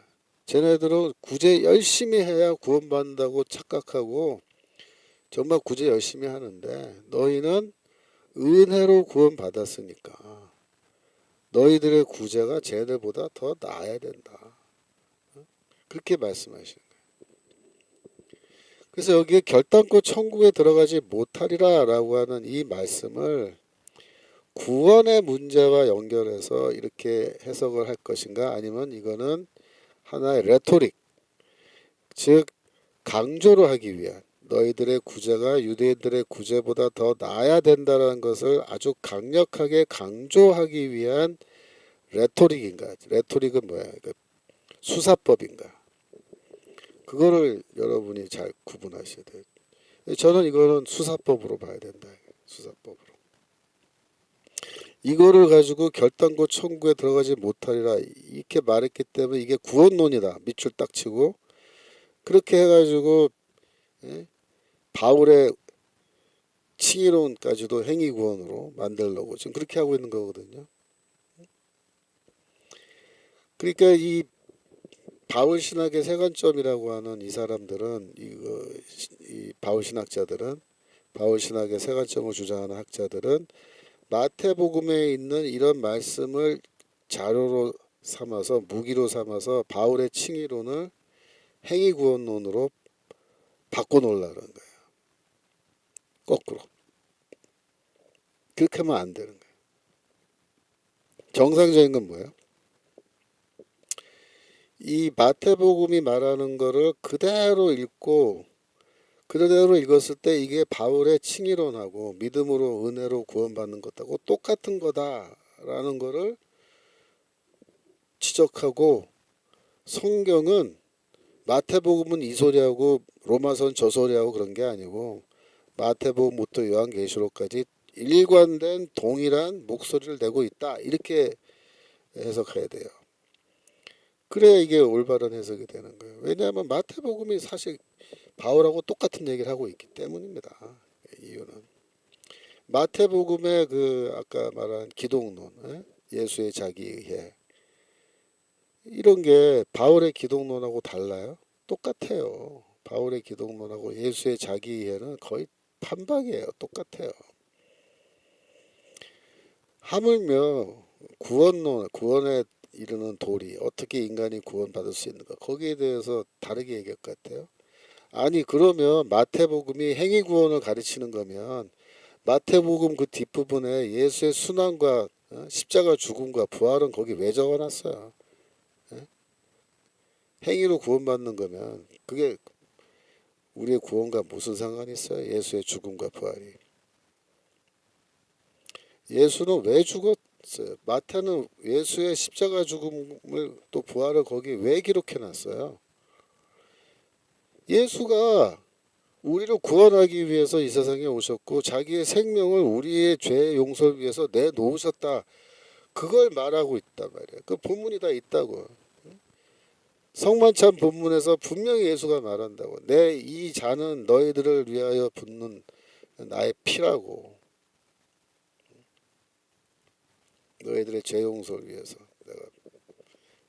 쟤네들은 구제 열심히 해야 구원받는다고 착각하고 정말 구제 열심히 하는데 너희는 은혜로 구원받았으니까 너희들의 구제가 쟤네들보다 더 나아야 된다. 그렇게 말씀하시는 거예요. 그래서 여기에 결단코 천국에 들어가지 못하리라 라고 하는 이 말씀을 구원의 문제와 연결해서 이렇게 해석을 할 것인가 아니면 이거는 하나의 레토릭 즉 강조를 하기 위한 너희들의 구제가 유대인들의 구제보다 더 나아야 된다는 것을 아주 강력하게 강조하기 위한 레토릭인가? 레토릭은 뭐야? 그러니까 수사법인가? 그거를 여러분이 잘 구분하셔야 돼요. 저는 이거는 수사법으로 봐야 된다. 수사법으로. 이거를 가지고 결단코 천국에 들어가지 못하리라 이렇게 말했기 때문에 이게 구원론이다. 밑줄 딱 치고 그렇게 해가지고 예? 바울의 칭의론까지도 행위구원으로 만들려고 지금 그렇게 하고 있는 거거든요. 그러니까 이 바울 신학의 세관점이라고 하는 이 사람들은 이 바울 신학자들은 바울 신학의 세관점을 주장하는 학자들은 마태복음에 있는 이런 말씀을 자료로 삼아서 무기로 삼아서 바울의 칭의론을 행위구원론으로 바꿔놓으려는 거예요. 거꾸로. 그렇게 하면 안 되는 거예요. 정상적인 건 뭐예요? 이 마태복음이 말하는 거를 그대로 읽고 그대로 읽었을 때 이게 바울의 칭의론하고 믿음으로 은혜로 구원받는 것하고 똑같은 거다라는 거를 지적하고, 성경은 마태복음은 이 소리하고 로마서는 저 소리하고 그런 게 아니고 마태복음부터 요한계시록까지 일관된 동일한 목소리를 내고 있다, 이렇게 해석해야 돼요. 그래야 이게 올바른 해석이 되는 거예요. 왜냐하면 마태복음이 사실 바울하고 똑같은 얘기를 하고 있기 때문입니다. 이유는 마태복음의 그 아까 말한 기독론, 예수의 자기의해, 이런 게 바울의 기독론하고 달라요? 똑같아요. 바울의 기독론하고 예수의 자기의해는 거의 판박이에요. 똑같아요. 하물며 구원론, 구원에 이르는 도리, 어떻게 인간이 구원받을 수 있는가, 거기에 대해서 다르게 얘기할 것 같아요. 아니 그러면 마태복음이 행위 구원을 가르치는 거면 마태복음 그 뒷부분에 예수의 순환과 십자가 죽음과 부활은 거기 왜 적어놨어요? 예? 행위로 구원받는 거면 그게 우리의 구원과 무슨 상관이 있어요? 예수의 죽음과 부활이. 예수는 왜 죽었어요? 마태는 예수의 십자가 죽음을 또 부활을 거기 왜 기록해놨어요? 예수가 우리를 구원하기 위해서 이 세상에 오셨고 자기의 생명을 우리의 죄 용서를 위해서 내놓으셨다, 그걸 말하고 있단 말이에요. 그 본문이 다 있다고. 성만찬 본문에서 분명히 예수가 말한다고. 내 이 잔은 너희들을 위하여 붓는 나의 피라고. 너희들의 죄 용서를 위해서 내가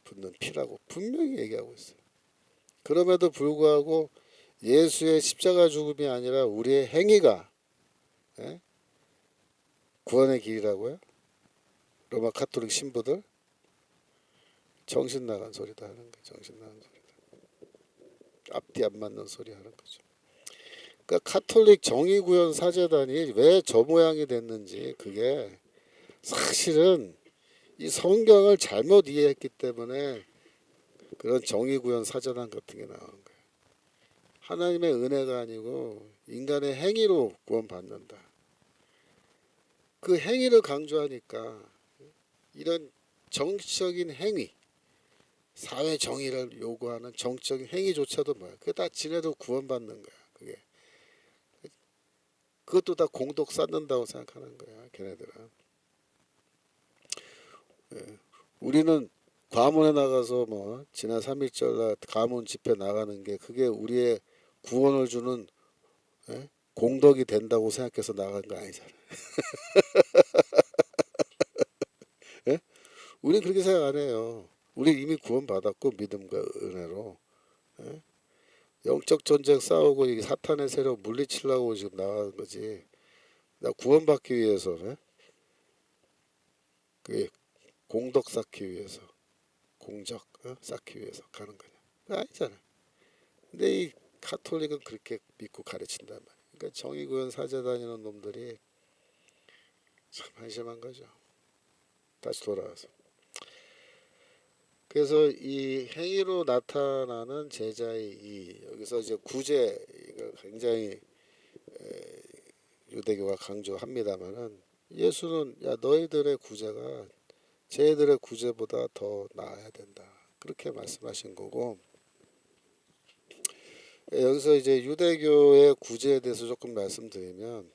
붓는 피라고 분명히 얘기하고 있어요. 그럼에도 불구하고 예수의 십자가 죽음이 아니라 우리의 행위가, 예? 구원의 길이라고요? 로마 카톨릭 신부들 정신 나간 소리도 하는 거예요. 정신 나간 소리다. 앞뒤 안 맞는 소리 하는 거죠. 그러니까 카톨릭 정의구현 사제단이 왜 저 모양이 됐는지, 그게 사실은 이 성경을 잘못 이해했기 때문에 그런 정의구현 사제단 같은 게 나온 거예요. 하나님의 은혜가 아니고 인간의 행위로 구원받는다. 그 행위를 강조하니까 이런 정치적인 행위, 사회 정의를 요구하는 정치적인 행위조차도 뭐야? 그게 다 지네도 구원받는 거야. 그게 그것도 다 공덕 쌓는다고 생각하는 거야. 걔네들은. 예. 우리는 과문에 나가서 뭐 지난 3.1절 가문 집회 나가는 게 그게 우리의 구원을 주는, 예? 공덕이 된다고 생각해서 나간 거 아니잖아. 예? 우리는 그렇게 생각 안 해요. 우리 이미 구원받았고 믿음과 은혜로, 예? 영적 전쟁 싸우고 이 사탄의 세력 물리치려고 지금 나가는 거지. 나 구원받기 위해서, 예? 그 공덕 쌓기 위해서, 공적, 쌓기 위해서 가는 거냐? 그거 아니잖아. 근데 이 카톨릭은 그렇게 믿고 가르친단 말이야. 그러니까 정의구현 사제 다니는 놈들이 참 한심한 거죠. 다시 돌아와서. 그래서 이 행위로 나타나는 제자의 이, 여기서 이제 구제, 이거 굉장히 유대교가 강조합니다만은, 예수는 야 너희들의 구제가 쟤들의 구제보다 더 나아야 된다, 그렇게 말씀하신 거고, 여기서 이제 유대교의 구제에 대해서 조금 말씀드리면,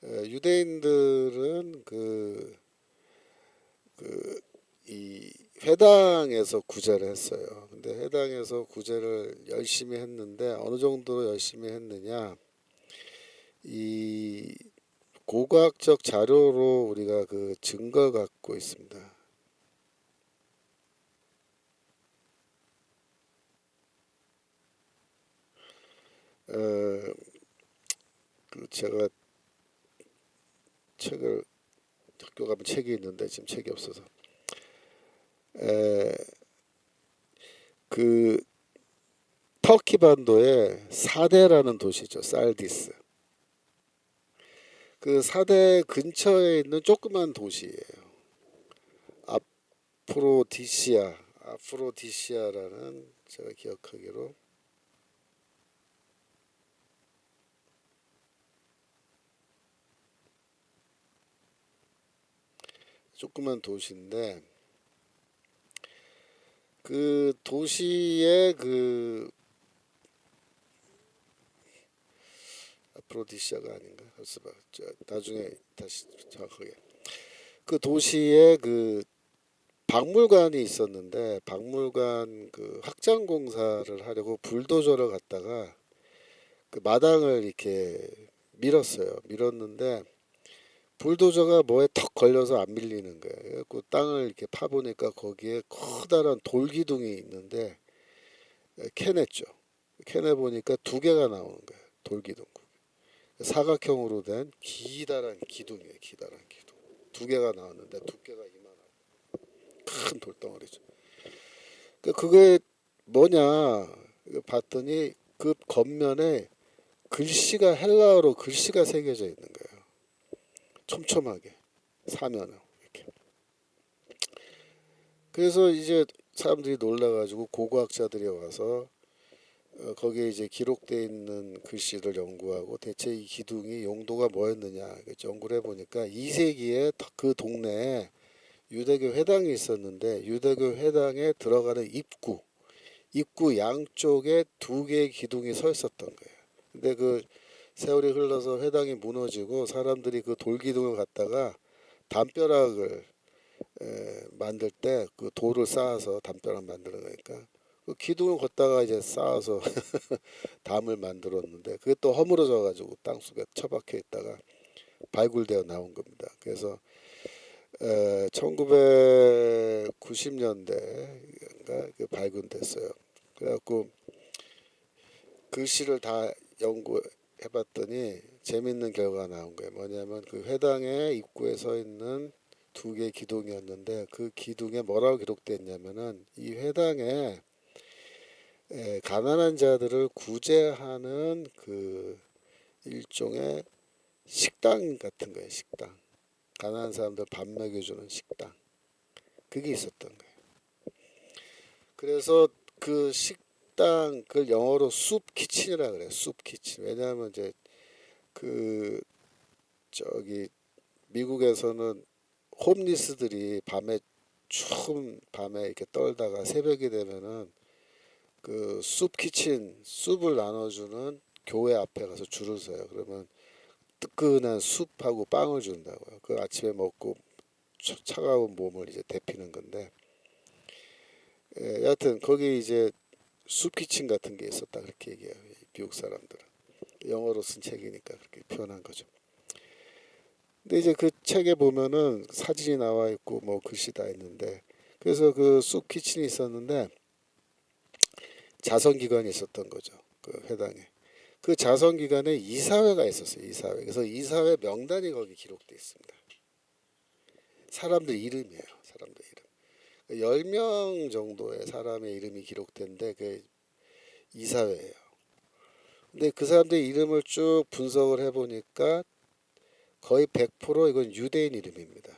유대인들은 이 회당에서 구제를 했어요. 근데 회당에서 구제를 열심히 했는데 어느 정도로 열심히 했느냐? 이 고고학적 자료로 우리가 그 증거 갖고 있습니다. 어, 그 제가 책을, 학교 가면 책이 있는데 지금 책이 없어서, 에, 그 터키 반도에 사데라는 도시죠. 살디스. 그 사대 근처에 있는 조그만 도시예요. 아프로디시아라는 제가 기억하기로 조그만 도시인데 그 도시의 그 아프로디시아가 아닌가? 나중에 다시 정확하게 그 도시에 그 박물관이 있었는데 박물관 그 확장 공사를 하려고 불도저를 갖다가 그 마당을 이렇게 밀었어요. 밀었는데 불도저가 뭐에 턱 걸려서 안 밀리는 거예요. 그래갖고 땅을 이렇게 파보니까 거기에 커다란 돌기둥이 있는데 캐냈죠. 캐내 보니까 두 개가 나오는 거예요. 돌기둥. 사각형으로 된 기다란 기둥이에요. 기다란 기둥. 두 개가 나왔는데 두께가 이만하고 큰 돌덩어리죠. 그게 뭐냐 봤더니 그 겉면에 글씨가 헬라어로 글씨가 새겨져 있는 거예요. 촘촘하게 사면을 이렇게. 그래서 이제 사람들이 놀라가지고 고고학자들이 와서 거기에 이제 기록되어 있는 글씨를 연구하고 대체 이 기둥이 용도가 뭐였느냐 연구를 해보니까 2세기에 그 동네에 유대교 회당이 있었는데 유대교 회당에 들어가는 입구 양쪽에 두 개의 기둥이 서 있었던 거예요. 근데 그 세월이 흘러서 회당이 무너지고 사람들이 그 돌기둥을 갖다가 담벼락을 만들 때 그 돌을 쌓아서 담벼락 만드는 거니까 그 기둥을 걷다가 이제 쌓아서 담을 만들었는데 그게 또 허물어져 가지고 땅속에 처박혀 있다가 발굴되어 나온 겁니다. 그래서 1990년대인가 그 발굴됐어요. 그래갖고 글씨를 다 연구해봤더니 재밌는 결과가 나온 거예요. 뭐냐면 그 회당의 입구에 서 있는 두 개의 기둥이었는데 그 기둥에 뭐라고 기록됐냐면은 이 회당에 가난한 자들을 구제하는 그 일종의 식당 같은 거예요. 식당. 가난한 사람들 밥 먹여주는 식당. 그게 있었던 거예요. 그래서 그 식당 그걸 영어로 숲 키친이라 그래요. 숲 키친. 왜냐하면 이제 그 저기 미국에서는 홈리스들이 밤에 추운 밤에 이렇게 떨다가 새벽이 되면은 그 숲 키친 숲을 나눠주는 교회 앞에 가서 줄을 서요. 그러면 뜨끈한 숲하고 빵을 준다고요. 그 아침에 먹고 차가운 몸을 이제 데피는 건데, 여하튼 거기 이제 숲 키친 같은 게 있었다 그렇게 얘기해요. 미국 사람들은 영어로 쓴 책이니까 그렇게 표현한 거죠. 근데 이제 그 책에 보면은 사진이 나와 있고 뭐 글씨 다 있는데 그래서 그 숲 키친이 있었는데 자선기관이 있었던 거죠. 그 회당에. 그 자선기관에 이사회가 있었어요. 이사회. 그래서 이사회 명단이 거기 기록돼 있습니다. 사람들 이름이에요. 사람들 이름. 10명 정도의 사람의 이름이 기록된데 그 이사회예요. 근데 그 사람들의 이름을 쭉 분석을 해보니까 거의 100% 이건 유대인 이름입니다.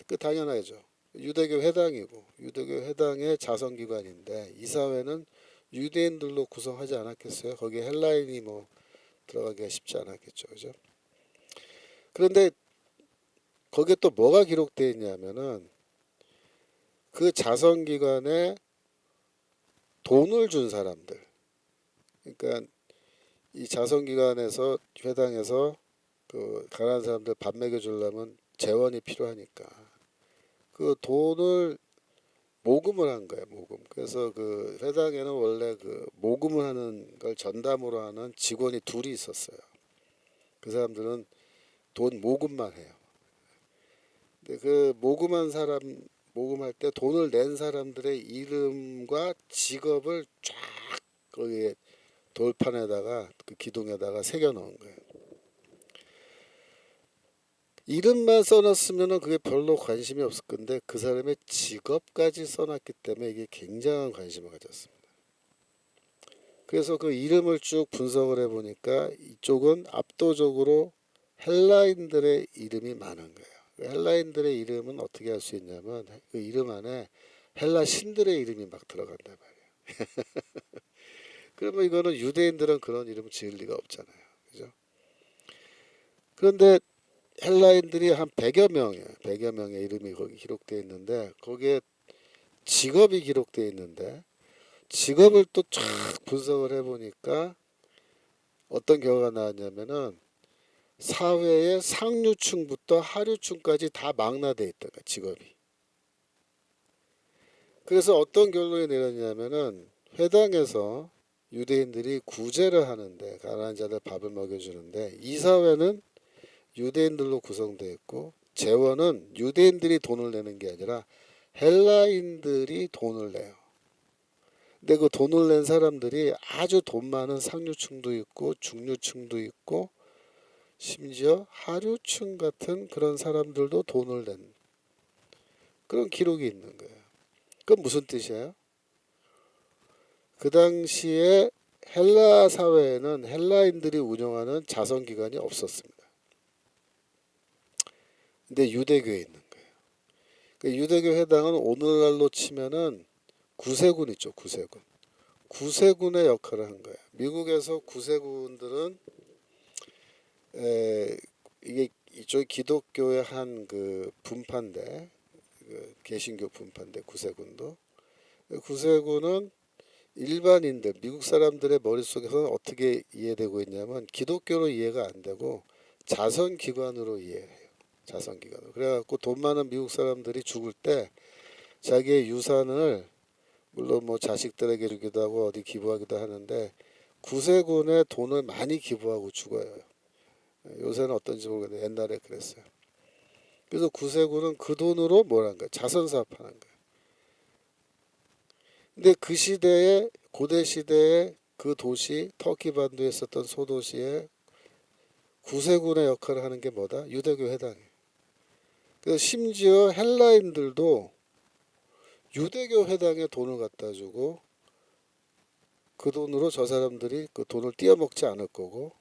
그 당연하죠. 유대교 회당이고 유대교 회당의 자선기관인데 이사회는 유대인들로 구성하지 않았겠어요? 거기에 헬라인이 뭐 들어가기가 쉽지 않았겠죠, 그죠? 그런데 거기에 또 뭐가 기록되어 있냐면은 그 자선기관에 돈을 준 사람들, 그러니까 이 자선기관에서 회당에서 그 가난한 사람들 밥 먹여주려면 재원이 필요하니까 그 돈을 모금을 한 거예요, 모금. 그래서 그 회당에는 원래 그 모금을 하는 걸 전담으로 하는 직원이 둘이 있었어요. 그 사람들은 돈 모금만 해요. 근데 그 모금할 때 돈을 낸 사람들의 이름과 직업을 쫙 거기에 돌판에다가 그 기둥에다가 새겨 넣은 거예요. 이름만 써놨으면 그게 별로 관심이 없을 건데 그 사람의 직업까지 써놨기 때문에 이게 굉장한 관심을 가졌습니다. 그래서 그 이름을 쭉 분석을 해보니까 이쪽은 압도적으로 헬라인들의 이름이 많은 거예요. 그 헬라인들의 이름은 어떻게 할 수 있냐면 그 이름 안에 헬라 신들의 이름이 막 들어간단 말이에요. 그러면 이거는 유대인들은 그런 이름 지을 리가 없잖아요. 그죠? 그런데 헬라인들이 한 100여 명이에요. 100여 명의 이름이 거기 기록되어 있는데 거기에 직업이 기록되어 있는데 직업을 또 쫙 분석을 해보니까 어떤 결과가 나왔냐면은 사회의 상류층부터 하류층까지 다 망라돼 있다. 직업이. 그래서 어떤 결론이 내렸냐면은 회당에서 유대인들이 구제를 하는데 가난한 자들 밥을 먹여주는데 이 사회는 유대인들로 구성되어 있고 재원은 유대인들이 돈을 내는 게 아니라 헬라인들이 돈을 내요. 근데 그 돈을 낸 사람들이 아주 돈 많은 상류층도 있고 중류층도 있고 심지어 하류층 같은 그런 사람들도 돈을 낸 그런 기록이 있는 거예요. 그건 무슨 뜻이에요? 그 당시에 헬라 사회에는 헬라인들이 운영하는 자선기관이 없었습니다. 근데 유대교에 있는 거예요. 그 유대교 회당은 오늘날로 치면은 구세군 있죠, 구세군. 구세군의 역할을 한 거예요. 미국에서 구세군들은 이게 이쪽 기독교의 한 그 분파인데 그 개신교 분파인데 구세군도 구세군은 일반인들 미국 사람들의 머릿속에서는 어떻게 이해되고 있냐면 기독교로 이해가 안 되고 자선기관으로 이해해요. 자선기관으로. 그래갖고 돈 많은 미국 사람들이 죽을 때 자기의 유산을 물론 뭐 자식들에게 주기도 하고 어디 기부하기도 하는데 구세군에 돈을 많이 기부하고 죽어요. 요새는 어떤지 모르겠는데 옛날에 그랬어요. 그래서 구세군은 그 돈으로 뭘 한 거예요? 자선사업 하는 거예요. 근데 그 시대에 고대 시대에 그 도시 터키 반도에 있었던 소도시에 구세군의 역할을 하는 게 뭐다? 유대교 회당이에요. 그래서 심지어 헬라인들도 유대교 회당에 돈을 갖다 주고 그 돈으로 저 사람들이 그 돈을 띄어먹지 않을 거고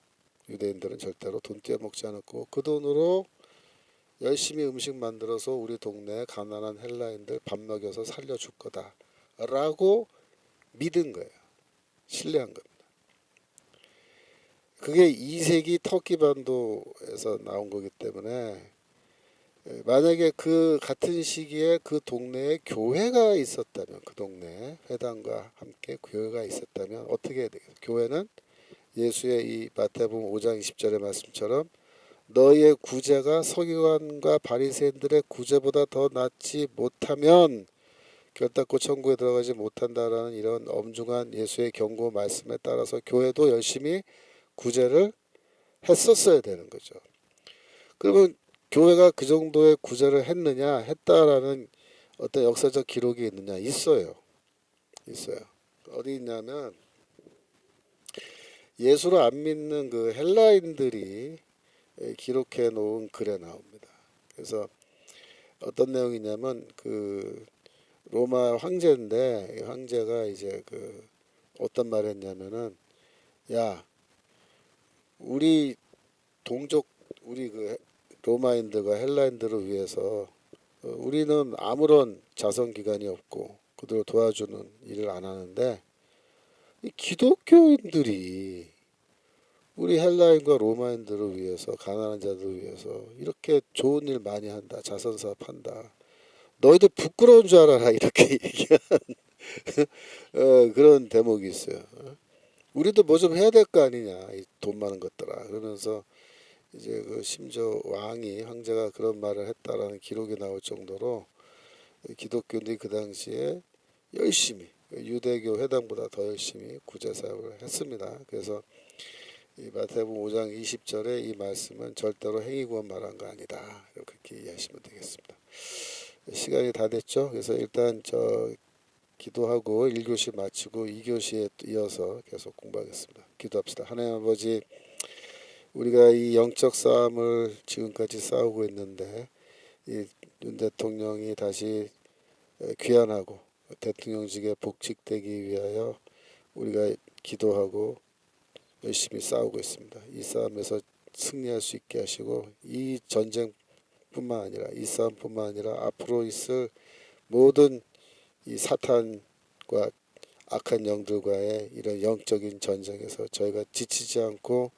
유대인들은 절대로 돈 띄어먹지 않을 거고 그 돈으로 열심히 음식 만들어서 우리 동네 가난한 헬라인들 밥 먹여서 살려줄 거다라고 믿은 거예요. 신뢰한 겁니다. 그게 2세기 터키 반도에서 나온 거기 때문에 만약에 그 같은 시기에 그 동네에 교회가 있었다면 그 동네에 회당과 함께 교회가 있었다면 어떻게 해야 되겠어요? 교회는 예수의 이 마태복음 5장 20절의 말씀처럼 너희의 구제가 서기관과 바리새인들의 구제보다 더 낫지 못하면 결단코 천국에 들어가지 못한다라는 이런 엄중한 예수의 경고 말씀에 따라서 교회도 열심히 구제를 했었어야 되는 거죠. 그러면 교회가 그 정도의 구제를 했느냐 했다라는 어떤 역사적 기록이 있느냐 있어요. 있어요. 어디 있냐면 예수를 안 믿는 그 헬라인들이 기록해 놓은 글에 나옵니다. 그래서 어떤 내용이냐면 그 로마 황제인데 황제가 이제 그 어떤 말을 했냐면은 야 우리 동족 우리 그 로마인들과 헬라인들을 위해서 우리는 아무런 자선기관이 없고 그들을 도와주는 일을 안 하는데 이 기독교인들이 우리 헬라인과 로마인들을 위해서 가난한 자들을 위해서 이렇게 좋은 일 많이 한다. 자선사업 한다. 너희들 부끄러운 줄 알아라. 이렇게 얘기한 그런 대목이 있어요. 우리도 뭐 좀 해야 될 거 아니냐. 이 돈 많은 것들아. 그러면서 이제 그 심지어 왕이 황제가 그런 말을 했다라는 기록이 나올 정도로 기독교인들이 그 당시에 열심히 유대교 회당보다 더 열심히 구제 사역을 했습니다. 그래서 이 마태복음 5장 20절의 이 말씀은 절대로 행위구원 말한 거 아니다. 그렇게 이해하시면 되겠습니다. 시간이 다 됐죠. 그래서 일단 저 기도하고 1교시 마치고 2교시에 이어서 계속 공부하겠습니다. 기도합시다. 하나님 아버지 우리가 이 영적 싸움을 지금까지 싸우고 있는데 이 윤 대통령이 다시 귀환하고 대통령직에 복직되기 위하여 우리가 기도하고 열심히 싸우고 있습니다. 이 싸움에서 승리할 수 있게 하시고 이 전쟁뿐만 아니라 이 싸움뿐만 아니라 앞으로 있을 모든 이 사탄과 악한 영들과의 이런 영적인 전쟁에서 저희가 지치지 않고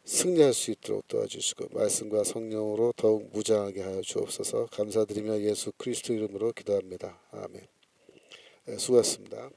승리할 수 있도록 도와주시고 말씀과 성령으로 더욱 무장하게 하여 주옵소서. 감사드리며 예수 그리스도 이름으로 기도합니다. 아멘. 수고하셨습니다.